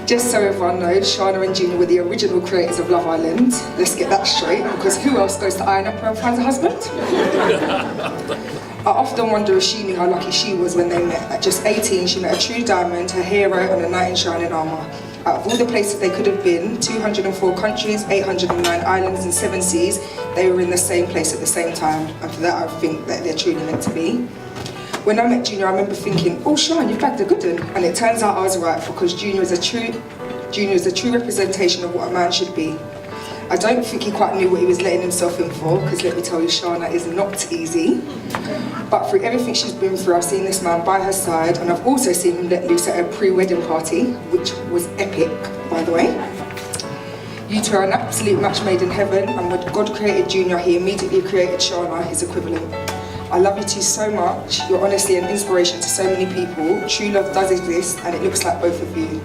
Just so everyone knows, Shahna and Junior were the original creators of Love Island. Let's get that straight, because who else goes to Iron Opera and finds a husband? I often wonder if she knew how lucky she was when they met. At just 18, she met a true diamond, her hero, and a knight in shining armour. Out of all the places they could have been, 204 countries, 809 islands and 7 seas, they were in the same place at the same time. And for that, I think that they're truly meant to be. When I met Junior, I remember thinking, oh Sean, you've bagged a good one. And it turns out I was right, because Junior is a true representation of what a man should be. I don't think he quite knew what he was letting himself in for, because let me tell you, Shahna is not easy. But through everything she's been through, I've seen this man by her side, and I've also seen him let loose at a pre-wedding party, which was epic, by the way. You two are an absolute match made in heaven, and when God created Junior, he immediately created Shahna, his equivalent. I love you two so much. You're honestly an inspiration to so many people. True love does exist, and it looks like both of you.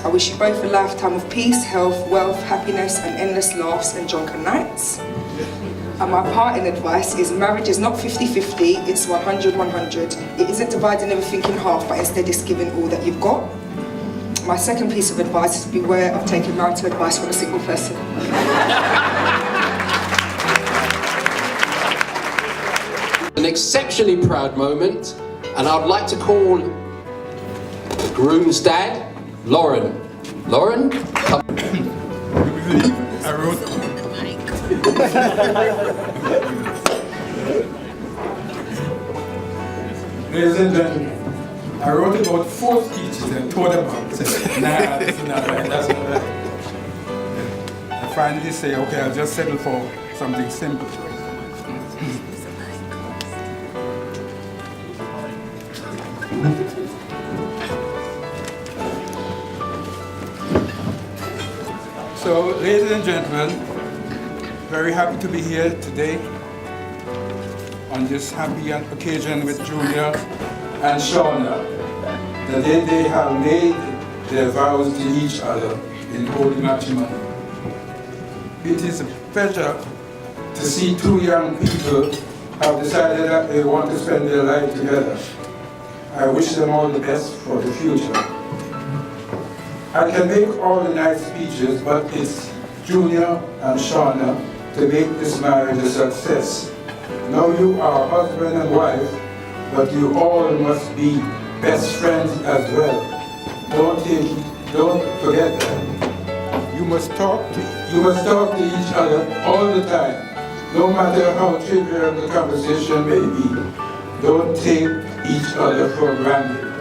I wish you both a lifetime of peace, health, wealth, happiness, and endless laughs and drunken nights. And my parting advice is marriage is not 50-50, it's 100-100. It isn't dividing everything in half, but instead it's giving all that you've got. My second piece of advice is beware of taking marital advice from a single person. An exceptionally proud moment, and I'd like to call the groom's dad, Lauren. Lauren, come. I wrote Ladies and gentlemen, I wrote about 4 speeches and tore them out. Say, nah, this is not right, that's not right. I finally say, okay, I'll just settle for something simple. So, ladies and gentlemen, very happy to be here today on this happy occasion with Junior and Shahna, the day they have made their vows to each other in holy matrimony. It is a pleasure to see two young people have decided that they want to spend their life together. I wish them all the best for the future. I can make all the nice speeches, but it's Junior and Shahna to make this marriage a success. Now you are husband and wife, but you all must be best friends as well. Don't forget that. You must talk to each other all the time, no matter how trivial the conversation may be. Don't take each other for granted.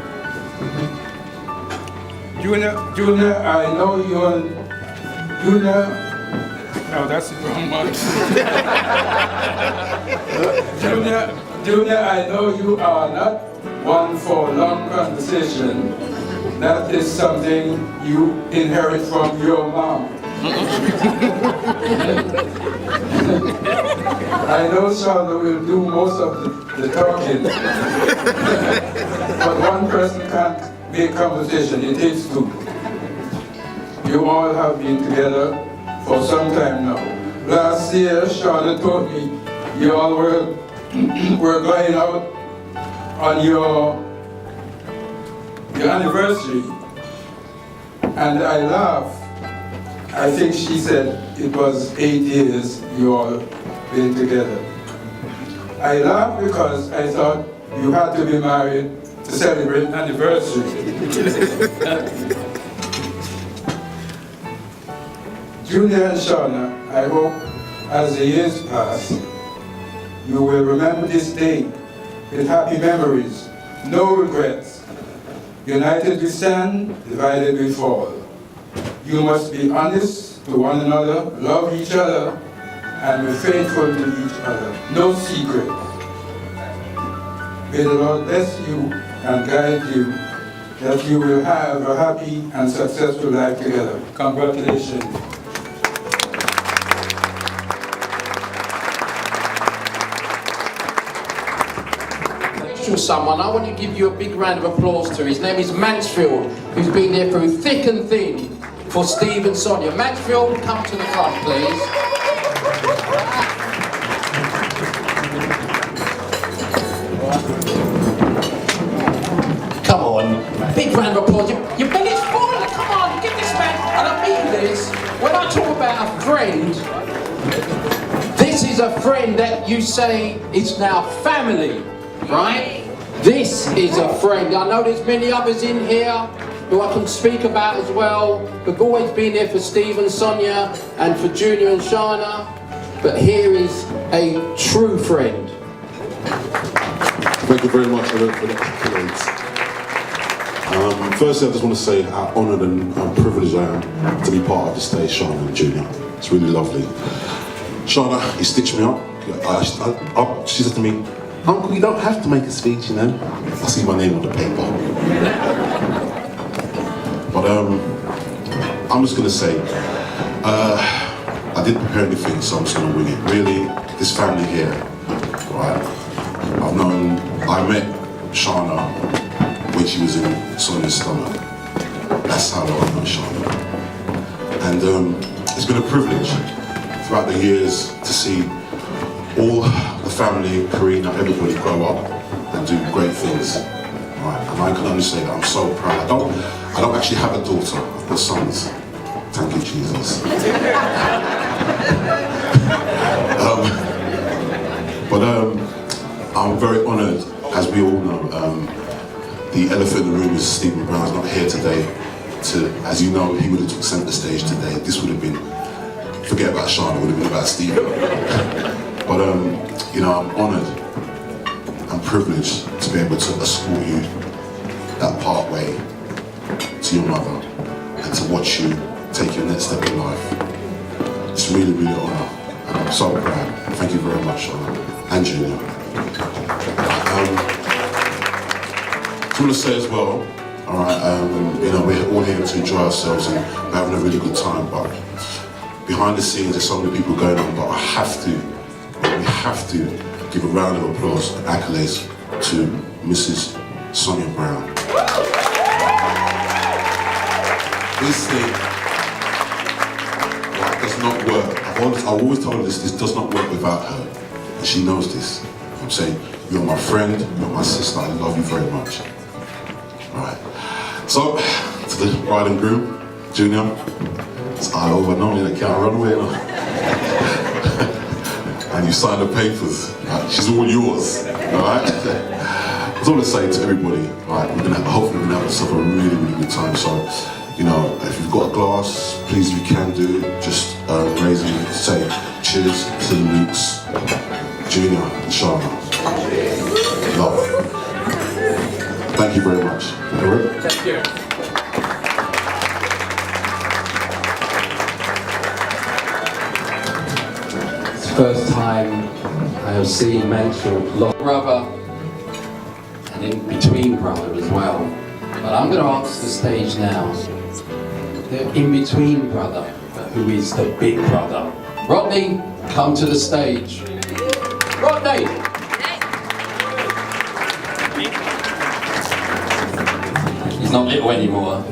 Junior, I know no, that's the wrong one. Junior, I know you are not one for long conversation. That is something you inherit from your mom. I know Shahna will do most of the talking, but one person can't make conversation, it takes two. You all have been together for some time now. Last year, Shahna told me you all were going out on your anniversary, and I laughed. I think she said it was 8 years you all been together. I laughed because I thought you had to be married to celebrate an anniversary. Junior and Shahna, I hope as the years pass, you will remember this day with happy memories, no regrets. United we stand, divided we fall. You must be honest to one another, love each other, and be faithful to each other. No secret. May the Lord bless you and guide you, that you will have a happy and successful life together. Congratulations. Someone, I want to give you a big round of applause to. His name is Mansfield, who's been there through thick and thin for Steve and Sonia. Mansfield, come to the front, please. Come on, big round of applause. Your belly's full. Come on, give this man. And I mean this. When I talk about a friend, this is a friend that you say is now family, right? This is a friend. I know there's many others in here who I can speak about as well, who've always been there for Steve and Sonia and for Junior and Shahna. But here is a true friend. Thank you very much for the accolades. Firstly, I just want to say how honoured and privileged I am to be part of this day, Shahna and Junior. It's really lovely. Shahna, you stitched me up. She said to me, "Uncle, you don't have to make a speech, you know." I see my name on the paper. But I'm just going to say, I didn't prepare anything, so I'm just going to wing it. Really, this family here, right? I met Shahna when she was in Sonia's stomach. That's how I know Shahna. And it's been a privilege throughout the years to see all the family, Karina, everybody grow up and do great things. Right? And I can only say that I'm so proud. I don't actually have a daughter, I've got sons. Thank you, Jesus. I'm very honoured, as we all know. The elephant in the room is Stephen Brown's not here today. As you know, he would have took centre stage today. This would have been, forget about Shahna, it would have been about Stephen. But you know, I'm honoured and privileged to be able to escort you that part way to your mother and to watch you take your next step in life. It's really, really an honour, and I'm so proud. Thank you very much, Shahna and Junior. I want to say as well, all right, you know, we're all here to enjoy ourselves and we're having a really good time, but behind the scenes there's so many people going on, but we have to give a round of applause and accolades to Mrs. Sonia Brown. This thing does not work. I've always told her this does not work without her, and she knows this. I'm saying, you're my friend, you're my sister, I love you very much. Right. So, to the bride and groom, Junior, it's all over now, you can't run away now. And you signed the papers. Right? She's all yours. Alright? That's all I say to everybody. Right? Hopefully we're gonna have yourself a really, really good time. So, you know, if you've got a glass, please, if you can do, just raise it and say cheers to the Lukes, Junior and Shahna. Love. Thank you very much. Thank you. It's the first time I have seen mentioned lost brother and in between brother as well. But I'm going to ask the stage now, the in between brother, who is the big brother. Rodney, come to the stage. Rodney! He's not little anymore.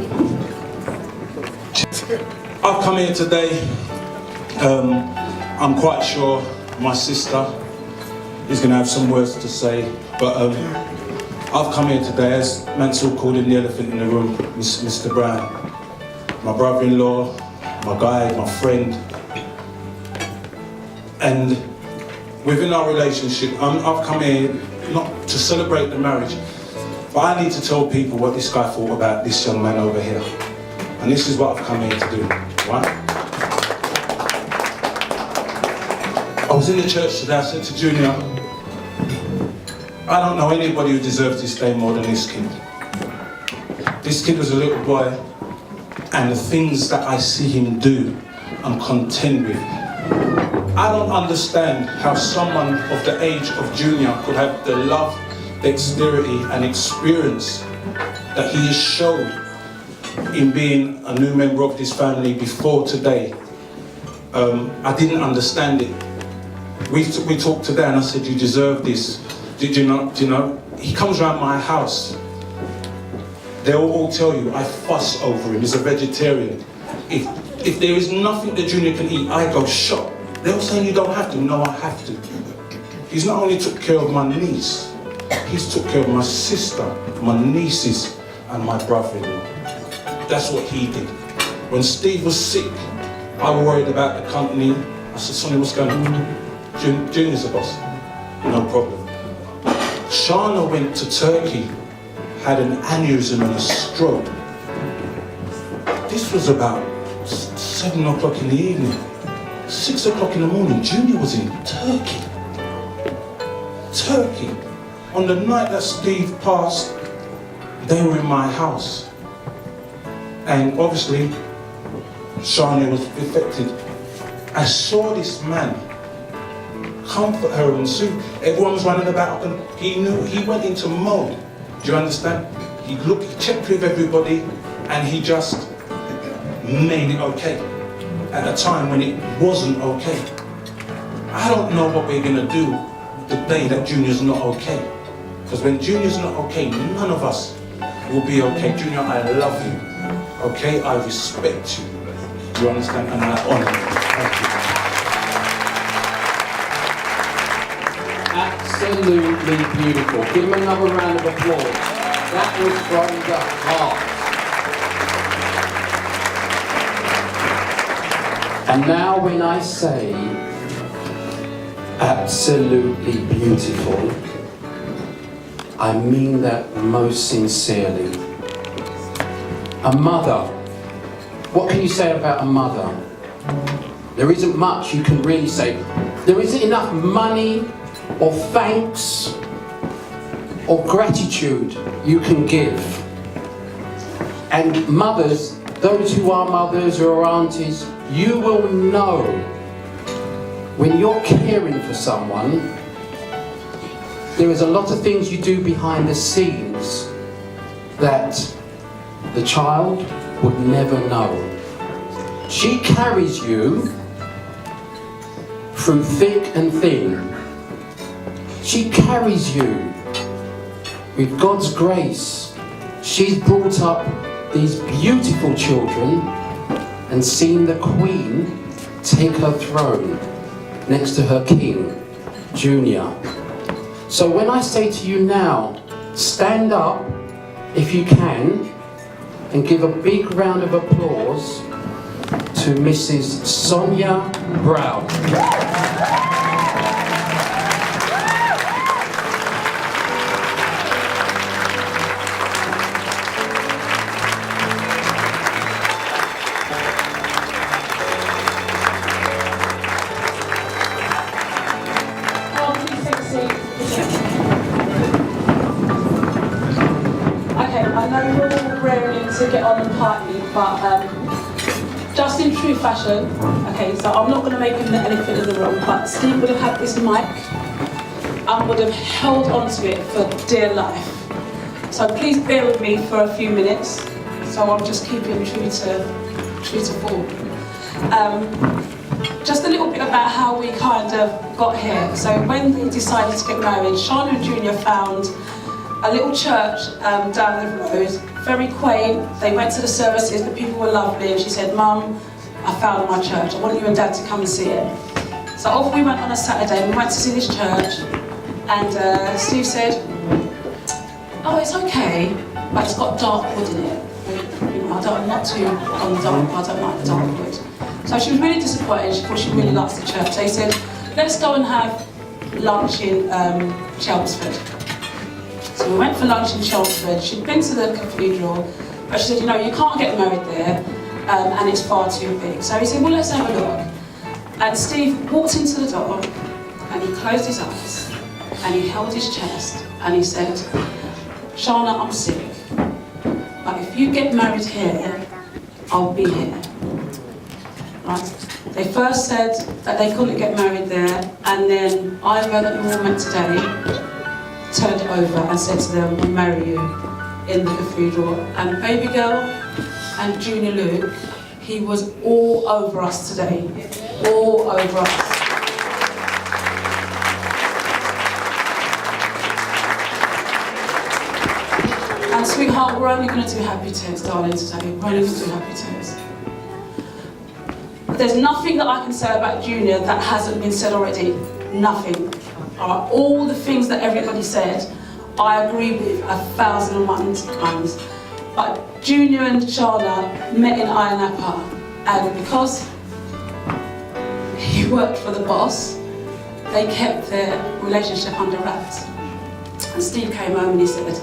I've come here today, I'm quite sure my sister is going to have some words to say, but I've come here today, as Mansell called him, the elephant in the room, Mr. Brown. My brother-in-law, my guide, my friend. And within our relationship, I've come here not to celebrate the marriage, but I need to tell people what this guy thought about this young man over here. And this is what I've come here to do, right? I was in the church today, I said to Junior, I don't know anybody who deserves this day more than this kid. This kid was a little boy, and the things that I see him do, I'm content with. I don't understand how someone of the age of Junior could have the love, dexterity and experience that he has shown in being a new member of this family before today. I didn't understand it. We talked today and I said, you deserve this. Did you not? You know, he comes around my house. They'll all tell you I fuss over him. He's a vegetarian. If there is nothing that Junior can eat, I go shop. They'll say you don't have to. No, I have to. He's not only took care of my niece, he's took care of my sister, my nieces, and my brother-in-law. That's what he did. When Steve was sick, I worried about the company. I said, Sonny, what's going on? Junior's the boss. No problem. Shahna went to Turkey, had an aneurysm and a stroke. This was about 7 o'clock in the evening. 6 o'clock in the morning, Junior was in Turkey. Turkey. On the night that Steve passed, they were in my house. And obviously, Shahna was affected. I saw this man comfort her and soothe. Everyone was running about and he knew, he went into mode. Do you understand? He looked, he checked with everybody and he just made it okay. At a time when it wasn't okay. I don't know what we're gonna do the day that Junior's not okay. Because when Junior's not okay, none of us will be okay. Junior, I love you. Okay, I respect you. Do you understand? And I honor you. Thank you. Absolutely beautiful. Give him another round of applause. That was from the heart. And now when I say absolutely beautiful, I mean that most sincerely. A mother. What can you say about a mother? There isn't much you can really say. There isn't enough money or thanks or gratitude you can give. And mothers, those who are mothers or aunties, you will know when you're caring for someone, there is a lot of things you do behind the scenes that the child would never know. She carries you through thick and thin. She carries you with God's grace. She's brought up these beautiful children and seen the Queen take her throne next to her King, Junior. So when I say to you now, stand up if you can and give a big round of applause to Mrs. Sonia Brown. To get on and party, but just in true fashion, okay, so I'm not going to make him the elephant in the room, but Steve would have had this mic and would have held onto it for dear life. So please bear with me for a few minutes. So I'm just keeping true to form. Just a little bit about how we kind of got here. So when we decided to get married, Shahna Junior found a little church down the road, very quaint. They went to the services, the people were lovely, and she said, "Mum, I found my church. I want you and Dad to come and see it." So off we went on a Saturday, and we went to see this church, and Steve said, "Oh, it's okay, but it's got dark wood in it. You know, I'm not too on the dark, I don't like the dark wood." So she was really disappointed. She thought she really liked the church. So he said, "Let's go and have lunch in Chelmsford." So we went for lunch in Chelmsford. She'd been to the cathedral, but she said, "You know, you can't get married there, and it's far too big." So he said, "Well, let's have a look." And Steve walked into the door, and he closed his eyes, and he held his chest, and he said, "Shahna, I'm sick, but if you get married here, I'll be here." Right? They first said that they couldn't get married there, and then Ivor, that you're all met today, turned over and said to them, "We'll marry you in the cathedral." And baby girl and Junior Luke, he was all over us today, all over us. And sweetheart, we're only going to do happy tears, darling, today. We're only going to do happy tears. There's nothing that I can say about Junior that hasn't been said already. Nothing. All the things that everybody said, I agree with 1,001 times. But Junior and Shahna met in Ayia Napa, and because he worked for the boss, they kept their relationship under wraps. And Steve came home and he said,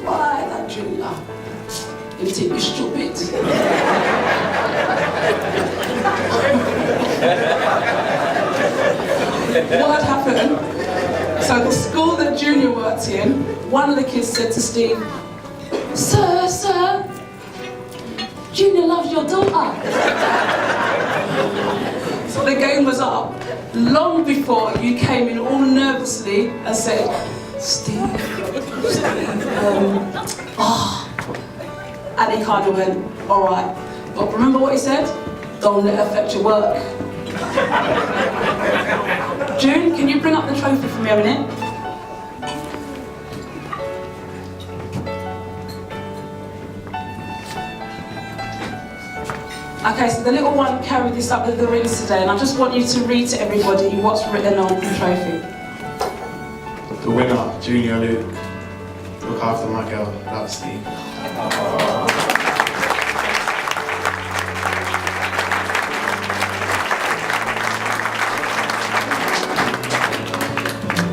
"Why that Junior? You think you're stupid?" What had happened? So the school that Junior worked in, one of the kids said to Steve, Sir, Junior loves your daughter." So the game was up long before you came in all nervously and said, Steve, and he kind of went, "All right, but remember what he said? Don't let it affect your work." June, can you bring up the trophy for me a minute? Okay, so the little one carried this up with the rings today, and I just want you to read to everybody what's written on the trophy. The winner, Junior Luke. Look after my girl, love Steve.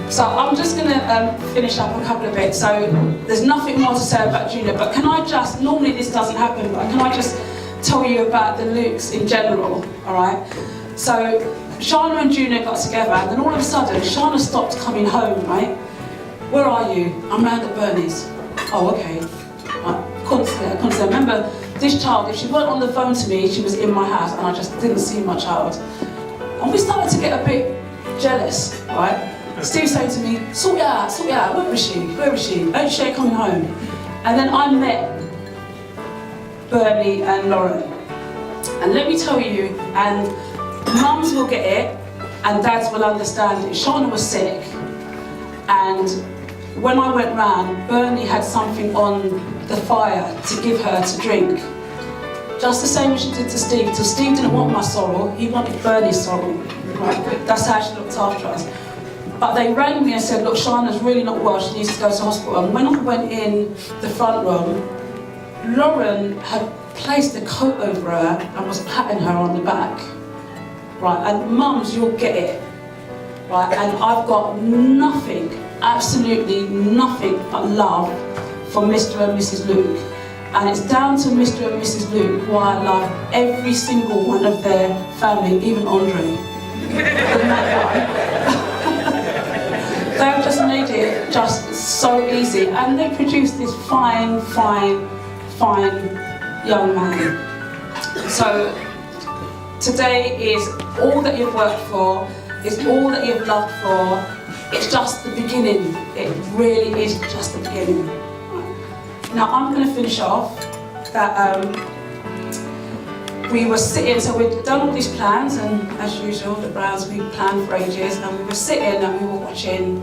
So I'm just going to finish up a couple of bits. So there's nothing more to say about Junior, but can I just, normally this doesn't happen, but can I just tell you about the Lukes in general, all right? So Shahna and Junior got together, and then all of a sudden, Shahna stopped coming home, right? "Where are you?" "I'm round at Bernie's." "Oh, okay." Right. Couldn't say. Remember, this child, if she weren't on the phone to me, she was in my house and I just didn't see my child. And we started to get a bit jealous, right? Steve saying to me, sort it out, where is she? Ain't she coming home? And then I met Bernie and Lauren. And let me tell you, and mums will get it, and dads will understand it. Shahna was sick, and when I went round, Bernie had something on the fire to give her to drink. Just the same as she did to Steve. So Steve didn't want my sorrow, he wanted Bernie's sorrow. Right? That's how she looked after us. But they rang me and said, look, Shahna's really not well, she needs to go to hospital. And when I went in the front room, Lauren had placed a coat over her and was patting her on the back. Right, and mums, you'll get it. Right, and I've got nothing, absolutely nothing but love for Mr. and Mrs. Luke. And it's down to Mr. and Mrs. Luke why I love every single one of their family, even Andre. They've just made it just so easy, and they produced this fine young man. So today is all that you've worked for, it's all that you've loved for, it's just the beginning. It really is just the beginning. Now I'm going to finish off that we were sitting, so we'd done all these plans, and as usual, the Browns, we planned for ages, and we were sitting and we were watching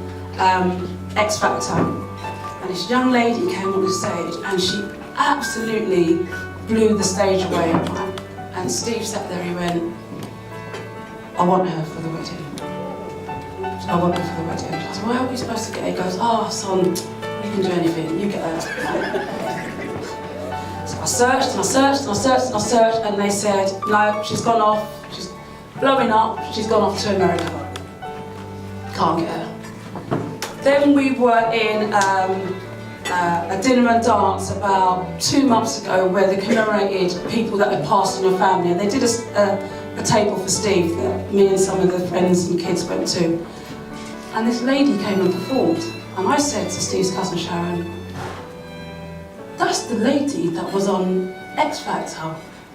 X Factor, and this young lady came on the stage and she absolutely blew the stage away. And Steve sat there, he went, I want her for the wedding. I want her for the wedding. I said, well, how are we supposed to get her? He goes, oh son, you can do anything, you get her. So I searched and I searched and I searched and I searched, and they said, no, she's gone off, she's blowing up, she's gone off to America. Can't get her. Then we were in a dinner and dance about 2 months ago where they commemorated people that had passed in her family, and they did a table for Steve that me and some of the friends and kids went to. And this lady came and performed, and I said to Steve's cousin Sharon, that's the lady that was on X Factor,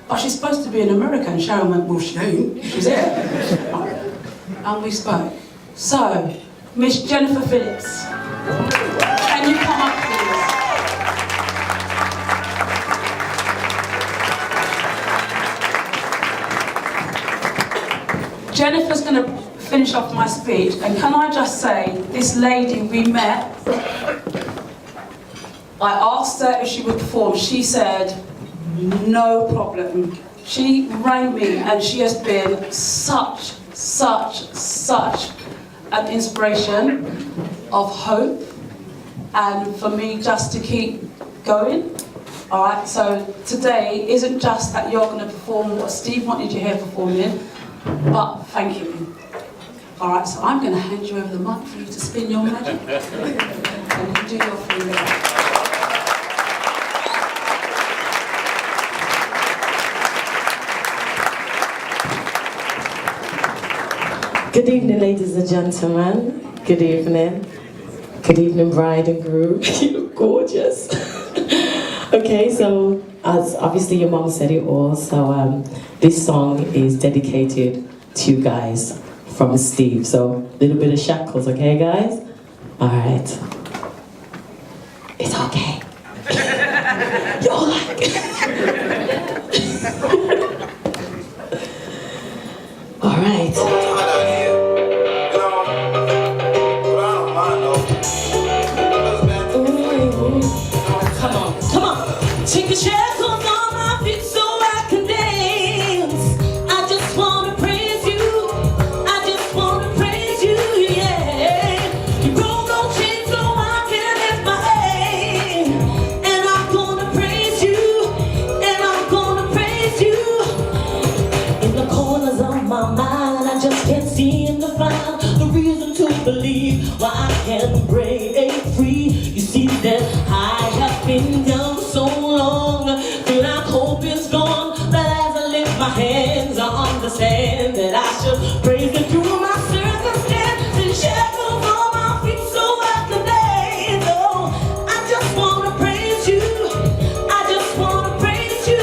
but she's supposed to be an American. Sharon went, well, she ain't, she's here. And we spoke. So, Miss Jennifer Phillips, can you come up please? Jennifer's going to finish off my speech, and can I just say, this lady we met, I asked her if she would perform, she said, no problem. She rang me and she has been such an inspiration of hope, and for me just to keep going. Alright, so today isn't just that you're going to perform what Steve wanted you here performing, but thank you. Alright, so I'm going to hand you over the mic for you to spin your magic. And you do your thing there. Good evening, ladies and gentlemen. Good evening. Good evening, bride and groom. You look gorgeous. Okay, so as obviously your mom said it all, so this song is dedicated to you guys from Steve. So a little bit of shackles, okay, guys? All right. It's okay. You're like. All right. Take a shackles on my feet so I can dance. I just wanna praise you. I just wanna praise you, yeah. You broke no chains so I can lift my hand. And I'm gonna praise you. And I'm gonna praise you. In the corners of my mind, I just can't seem to find the reason to believe why I can break free. You see that I have been down so long, till I hope it's gone. But as I lift my hands, I understand that I should praise Him through my circumstance. And shackles on my feet so I can dance. Oh, I just wanna praise you. I just wanna praise you.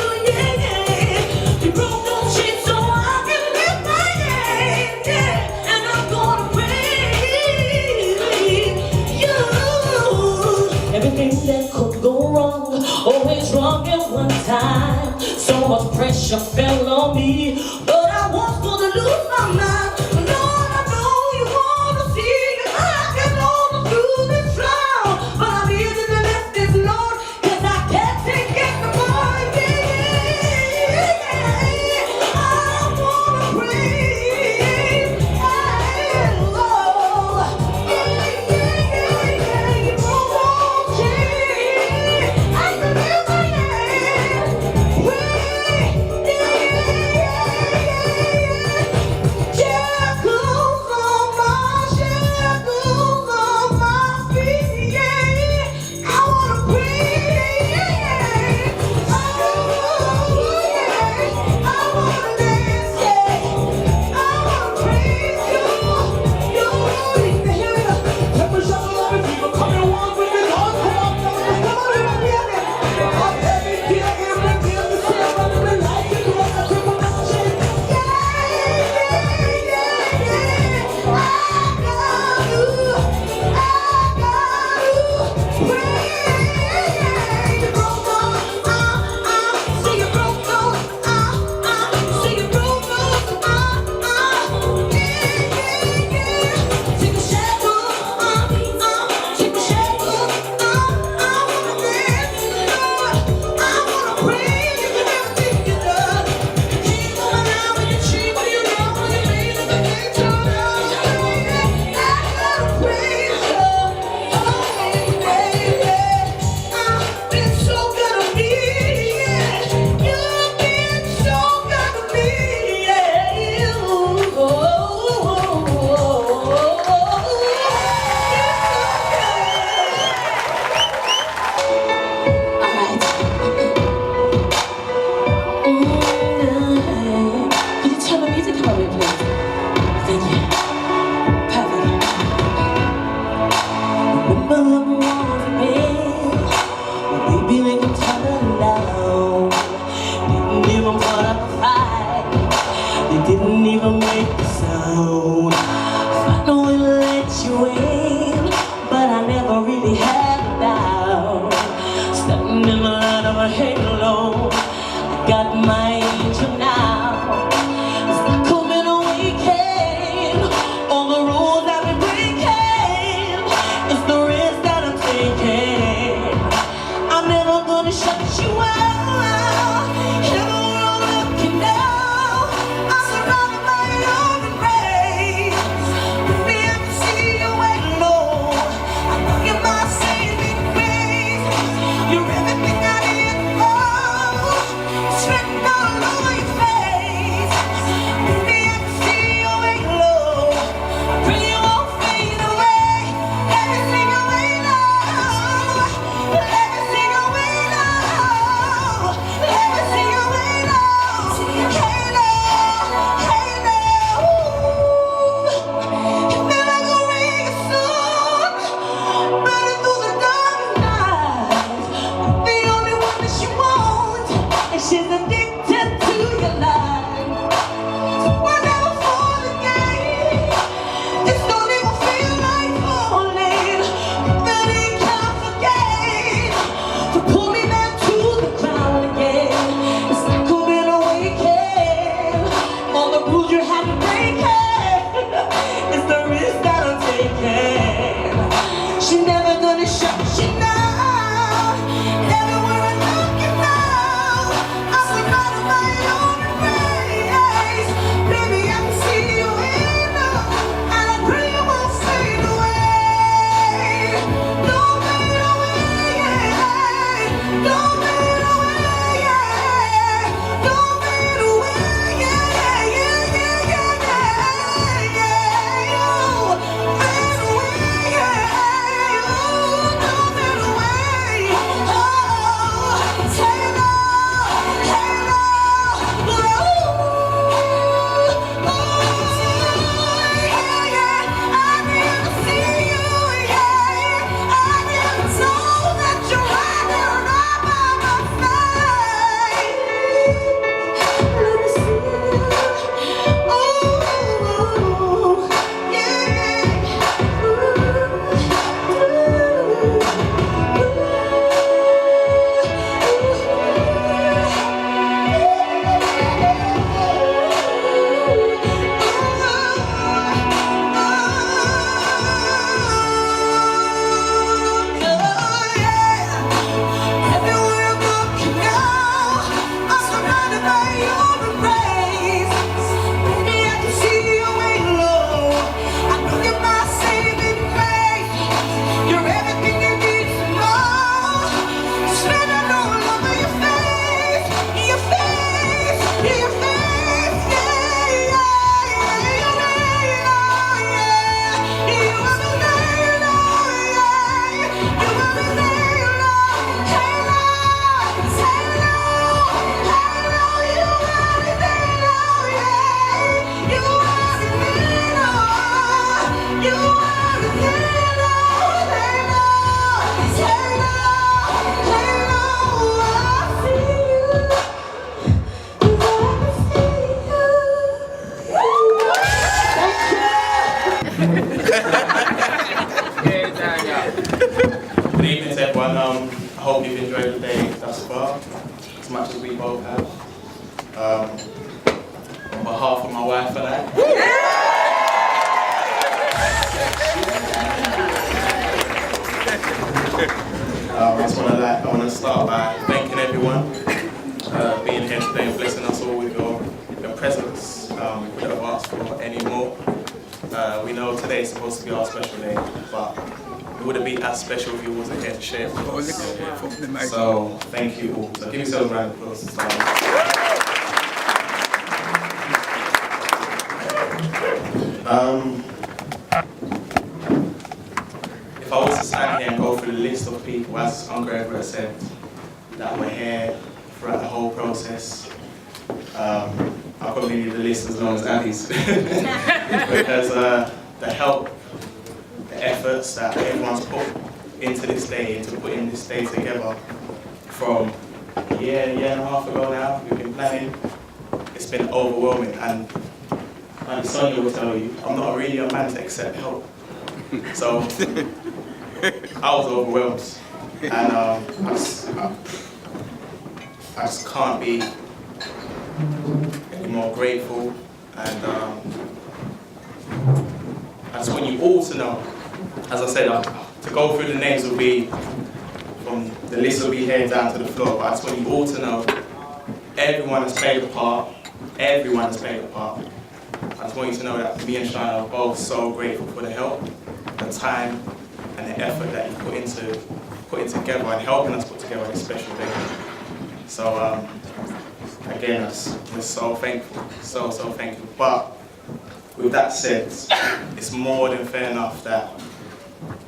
much pressure fell on me, but I was gonna lose my mind. Lord, I know you wanna see if I can hold through this trial, but I'm here to lift this load, 'cause I can't take it no more. Didn't even make a sound. I know it let you in, but I never really had a doubt. Standing in the light of a halo, I got my angel now. It's like coming awakened, all the rules I've been breaking. It's the risk that I'm taking. I'm never gonna shut you out. She's addicted to your life. We're never for the game. This don't even feel like falling. That ain't count for game. To pull me back to the ground again. It's like coming awakened. All the rules you had to break. It's the risk that I'm taking. She's never gonna shut you down. Everywhere I look, you know. hope you've enjoyed the day thus far, as much as we both have. On behalf of my wife and I. I want to start by thanking everyone being here today and blessing us all with your presence. We couldn't have asked for any more. We know today is supposed to be our special day, but it wouldn't be as special if you wasn't here to share it with us. So thank you all. So give yourselves a round of applause to start. If I was to stand here and go through the list of people, as Uncle Everett said, that were here throughout the whole process, I probably need the list as long as Abby's. Because the help, the efforts that everyone's put into this day, into putting this day together, from a year and a half ago now, we've been planning, it's been overwhelming. And like Sonia will tell you, I'm not really a man to accept help. So I was overwhelmed, and I just can't be any more grateful. And I just want you all to know, as I said, to go through the names will be, from the list will be here down to the floor, but I just want you all to know, everyone has played a part, everyone has played a part. I just want you to know that me and Shahna are both so grateful for the help, the time, and the effort that you put into putting together and helping us put together this special day. So again, we're so thankful, so thankful. But with that said, it's more than fair enough that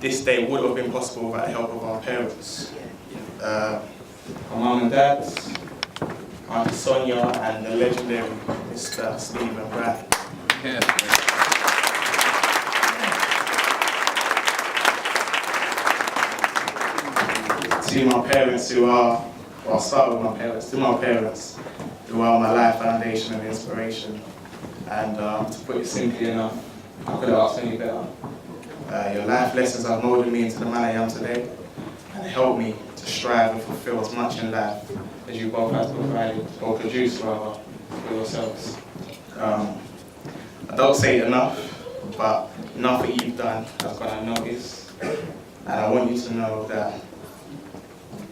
this day would have been possible without the help of our parents. Our mum and dad, Auntie Sonia, and the legendary Mr. Stephen Brad. Yeah. To my parents who are, well, I'll start with my parents, to my parents who are my life foundation and inspiration. And to put it simply enough, I could have asked any better. Your life lessons have molded me into the man I am today and helped me to strive and fulfill as much in life as you both have provided, or produced rather, for yourselves. I don't say it enough, but enough that you've done has gone unnoticed. And I want you to know that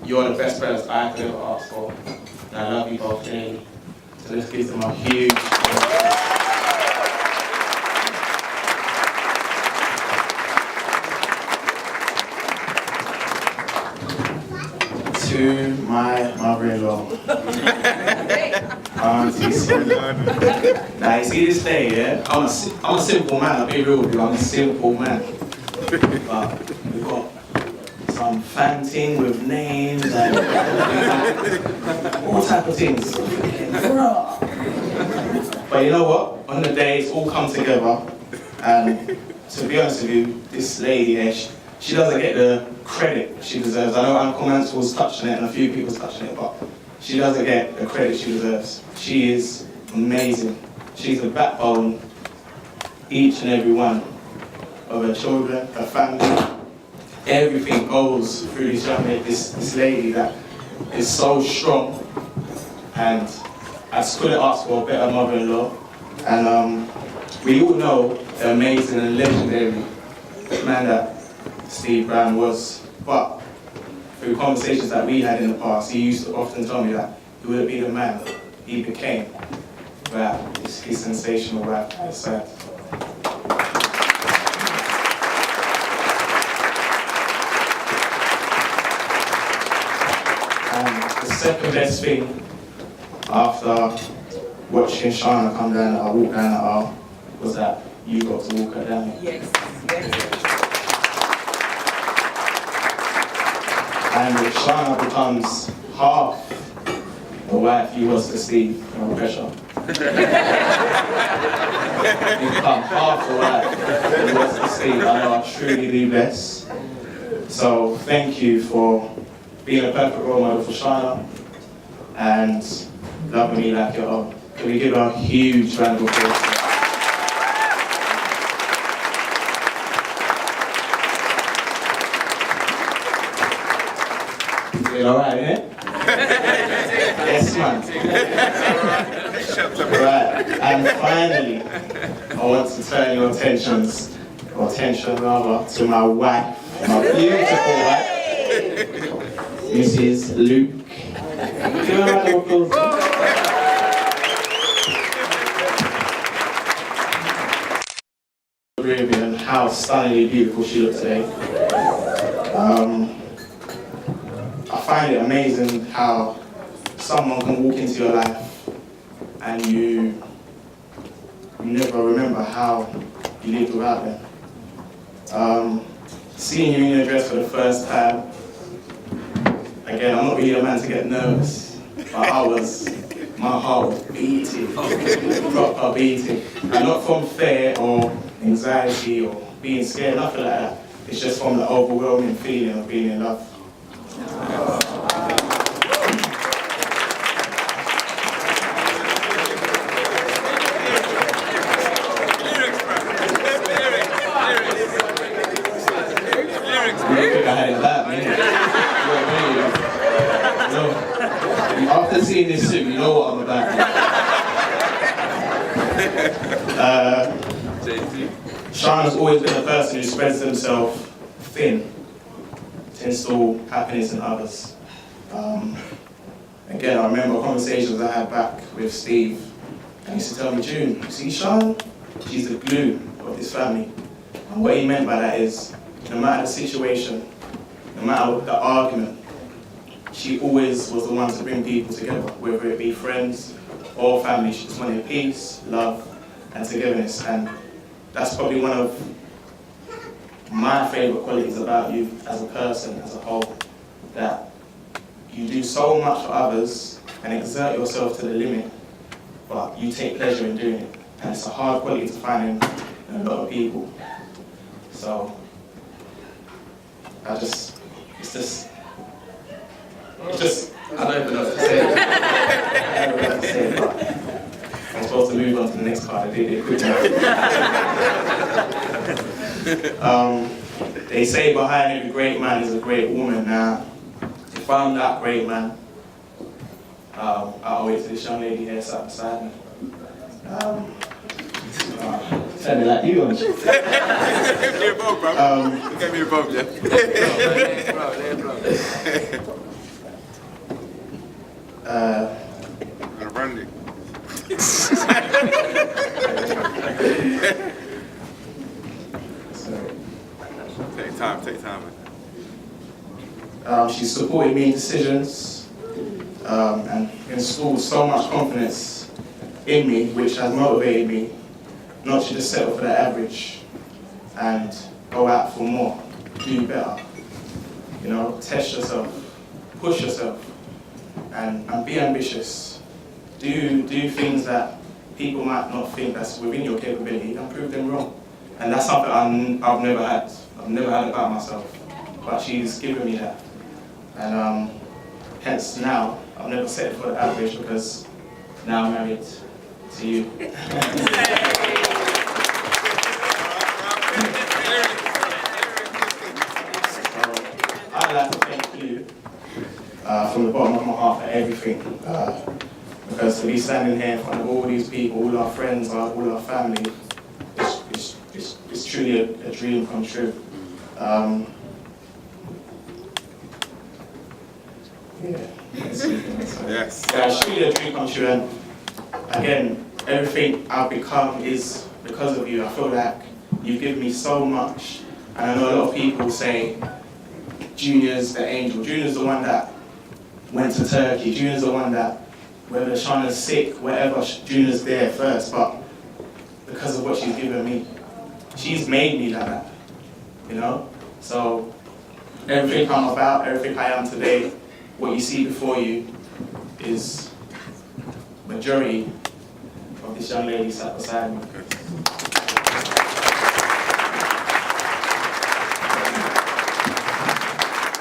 you're the best parents I could ever ask for. And I love you both dearly. So let's give them a huge to my mother-in-law, Auntie Sonia. Now you see this day, yeah? I'm a simple man, I'll be real with you, I'm a simple man. But we've got some fan thing with names and all type of things. But you know what? On the day it's all come together, and to be honest with you, this lady here, she doesn't get the credit she deserves. I know Uncle Mansell's touching it and a few people's touching it, but she doesn't get the credit she deserves. She is amazing. She's the backbone, each and every one of her children, her family. Everything goes through this young lady, this lady that is so strong, and I just couldn't ask for a better mother-in-law. And we all know the amazing and legendary man that Steve Brown was, but through conversations that we had in the past, he used to often tell me that he wouldn't be the man he became without his sensational rap at his side. And the second best thing after watching Shahna come down the aisle, walk down the aisle, was that you got to walk her down. Yes. And if Shahna becomes half the wife he was to Steve, no pressure. You become half the wife he was to Steve. I know I'm truly the best. So thank you for being a perfect role model for Shahna and loving me like your own. Can we give her a huge round of applause? Feel alright, innit? Yes, man. Right, and finally, I want to turn your attention rather, to my wife, my beautiful wife, Mrs. Luke. Give her a round of applause. And how stunningly beautiful she looks today. I find it amazing how someone can walk into your life and you never remember how you lived without them. Seeing you in your dress for the first time, again, I'm not really a man to get nervous, but my heart was beating, proper beating. And not from fear or anxiety or being scared, nothing like that. It's just from the overwhelming feeling of being in love. After seeing this suit, you know what I'm about. Shahna's always been a person who spreads himself thin to instill happiness in others. Again, I remember conversations I had back with Steve, and he used to tell me, June, you see Shahna? She's the glue of this family. And what he meant by that is, no matter the situation, no matter the argument, she always was the one to bring people together, whether it be friends or family. She just wanted peace, love, and togetherness. And that's probably one of my favourite qualities about you as a person, as a whole, that you do so much for others and exert yourself to the limit, but you take pleasure in doing it. And it's a hard quality to find in a lot of people. So, I don't even know what to say. I don't know what to say, but I'm supposed to move on to the next card. I did it quick enough. They say behind every great man is a great woman. Now, if I'm that great man, I'll wait till this young lady here sat beside me. Tell me like you, don't you? Give me a boat, bro. Give me a boat, yeah. Randy. Take time, man. She supported me in decisions and installed so much confidence in me, which has motivated me not to just settle for the average and go out for more, do better. You know, test yourself, push yourself, and be ambitious. Do things that people might not think that's within your capability and prove them wrong. And that's something I've never had. I've never had about myself, but she's given me that. And hence now, I've never settled for the average because now I'm married to you. I'd like to thank you from the bottom of my heart for everything. Because to be standing here in front of all these people, all our friends, all our family, it's truly a dream come true. Yes. Yeah, it's truly a dream come true, and again, everything I've become is because of you. I feel like you've given me so much, and I know a lot of people say Junior's the angel. Junior's the one that went to Turkey. Junior's the one that, whether Shahna's sick, whatever, Junior's there first, but because of what she's given me, she's made me like that, you know? So everything I'm about, everything I am today, what you see before you is majority of this young lady sat beside me.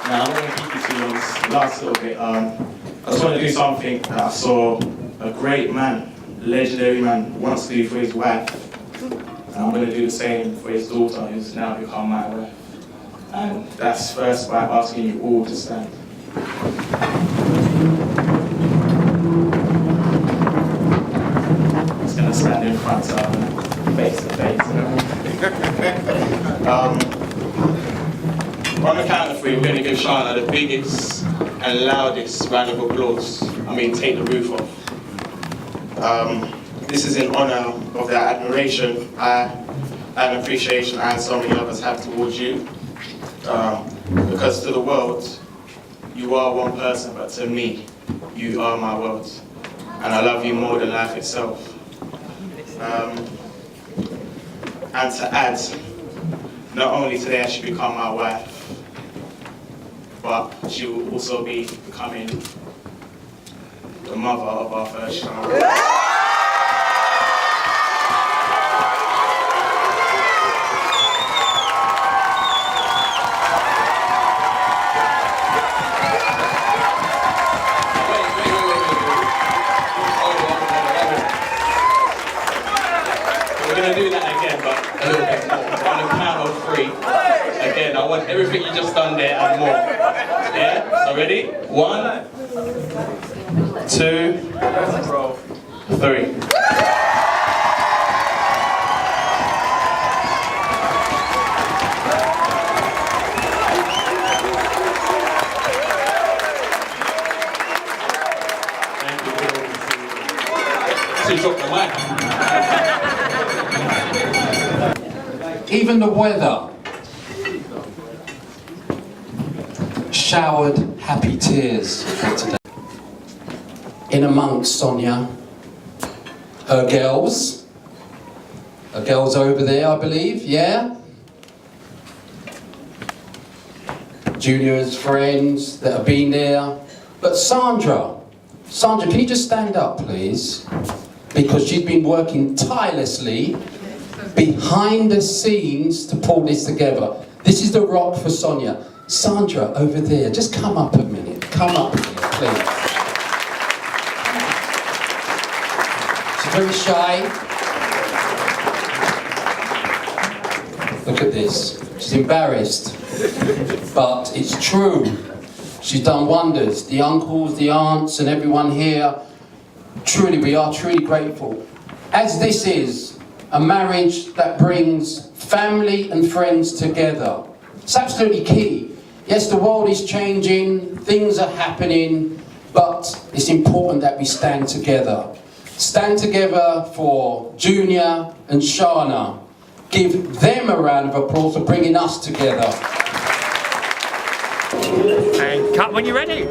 Now, I'm going to keep you to this last little bit. I just want to do something that I saw a great man, legendary man, wants to do for his wife. And I'm going to do the same for his daughter, who's now become my wife. And that's first by asking you all to stand. Just gonna stand in front so I'm face to face. On the count of three, we're gonna give Shahna the biggest and loudest round of applause. I mean, take the roof off. This is in honor of the admiration and appreciation I and so many others have towards you. Because to the world, you are one person, but to me, you are my world. And I love you more than life itself. And to add, not only today has she become my wife, but she will also be becoming the mother of our first child. We're going to do that again, but a little bit more. On the count of three. Again, I want everything you just done there and more. Yeah? So ready? 1, 2, 3. She dropped the mic. Even the weather showered happy tears for today. In amongst Sonia, her girls over there, I believe, yeah? Junior's friends that have been there. But Sandra, can you just stand up, please? Because she's been working tirelessly behind the scenes to pull this together. This is the rock for Sonia. Sandra, over there, just come up a minute. Come up here, please. She's very shy. Look at this. She's embarrassed. But it's true. She's done wonders. The uncles, the aunts, and everyone here, truly, we are truly grateful. As this is a marriage that brings family and friends together. It's absolutely key. Yes, the world is changing, things are happening, but it's important that we stand together. Stand together for Junior and Shahna. Give them a round of applause for bringing us together. And cut when you're ready.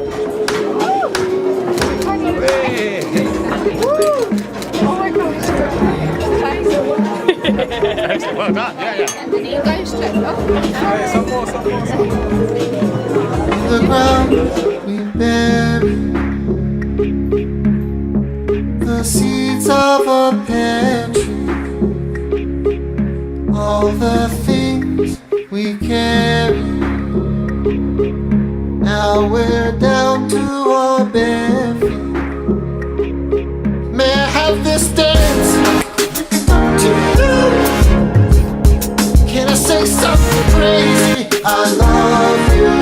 Excellent, well done, yeah. Some more. The ground we bury the seeds of a pear tree, all the things we carry. Now we're down to our bare feet. May I have this dance to you? Can I say something crazy? I love you.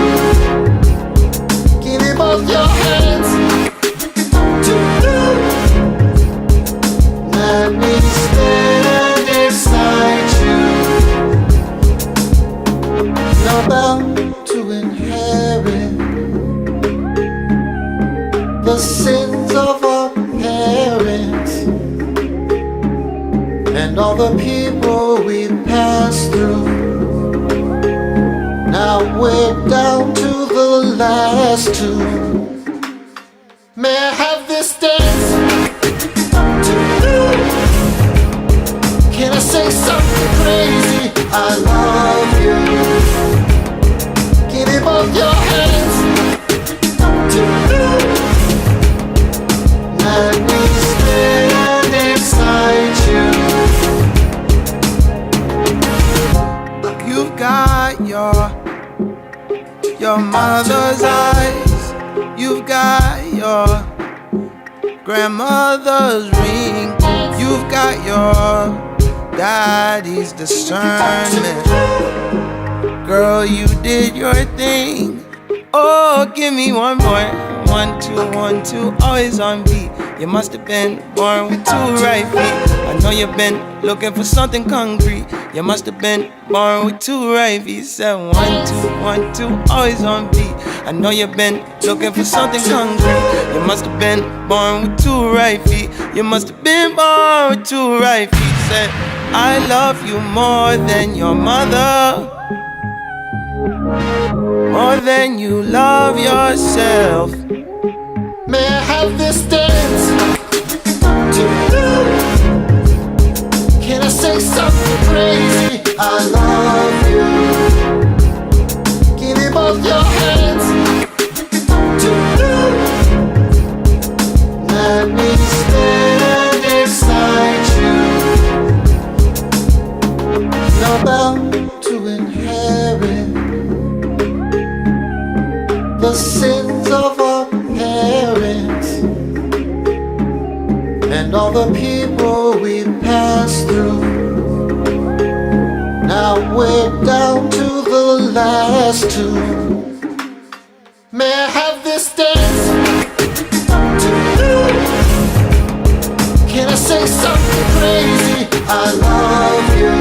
Give me both your hands to you. Let me stand inside you. You're bound to inherit the sins of our parents and all the people we passed through. Now we're down to the last two. May I have this dance to you? Can I say something crazy? I love you. Give me both your hands to you. Let me stand inside you. You've got your mother's eyes. You've got your grandmother's ring. You've got your daddy's discernment. Girl, you did your thing. Oh, give me one more. 1, 2, 1, 2, always on beat. You must have been born with 2 right feet. I know you've been looking for something concrete. You must have been born with 2 right feet. Said 1, 2, 1, 2, always on beat. I know you've been looking for something concrete. You must have been born with 2 right feet. You must have been born with 2 right feet. Said, I love you more than your mother, more than you love yourself. May I have this dance to you? Can I say something crazy? I love you. Give me both your hands to you. Let me stand inside you. You're bound to inherit the sins of our parents and all the people we passed through. Now we're down to the last 2. May I have this dance to you? Can I say something crazy? I love you.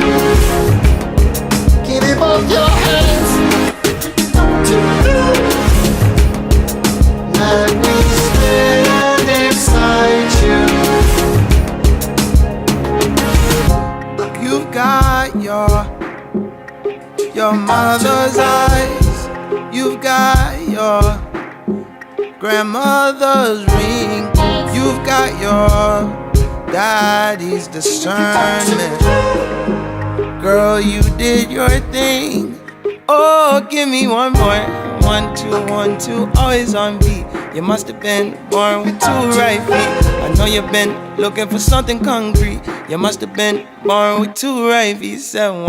Give me both your hands to you. Let me stand inside you. You've got your mother's eyes. You've got your grandmother's ring. You've got your daddy's discernment. Girl, you did your thing. Oh, give me one more. 1, 2, 1, 2, always on beat. You must have been born with 2 right feet. I know you've been looking for something concrete. You must have been born with 2 right feet. Said 1, 2,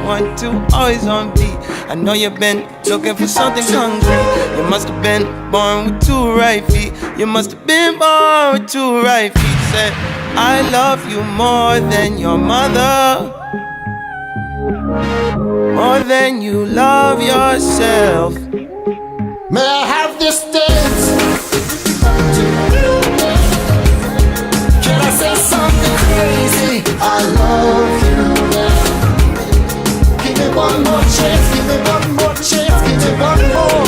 1, 2, always on beat. I know you've been looking for something concrete. You must have been born with 2 right feet. You must have been born with 2 right feet. Said, I love you more than your mother, more than you love yourself. May I have this dance? Can I say something crazy? I love you. Give me one more chance, give me one more chance, give me one more.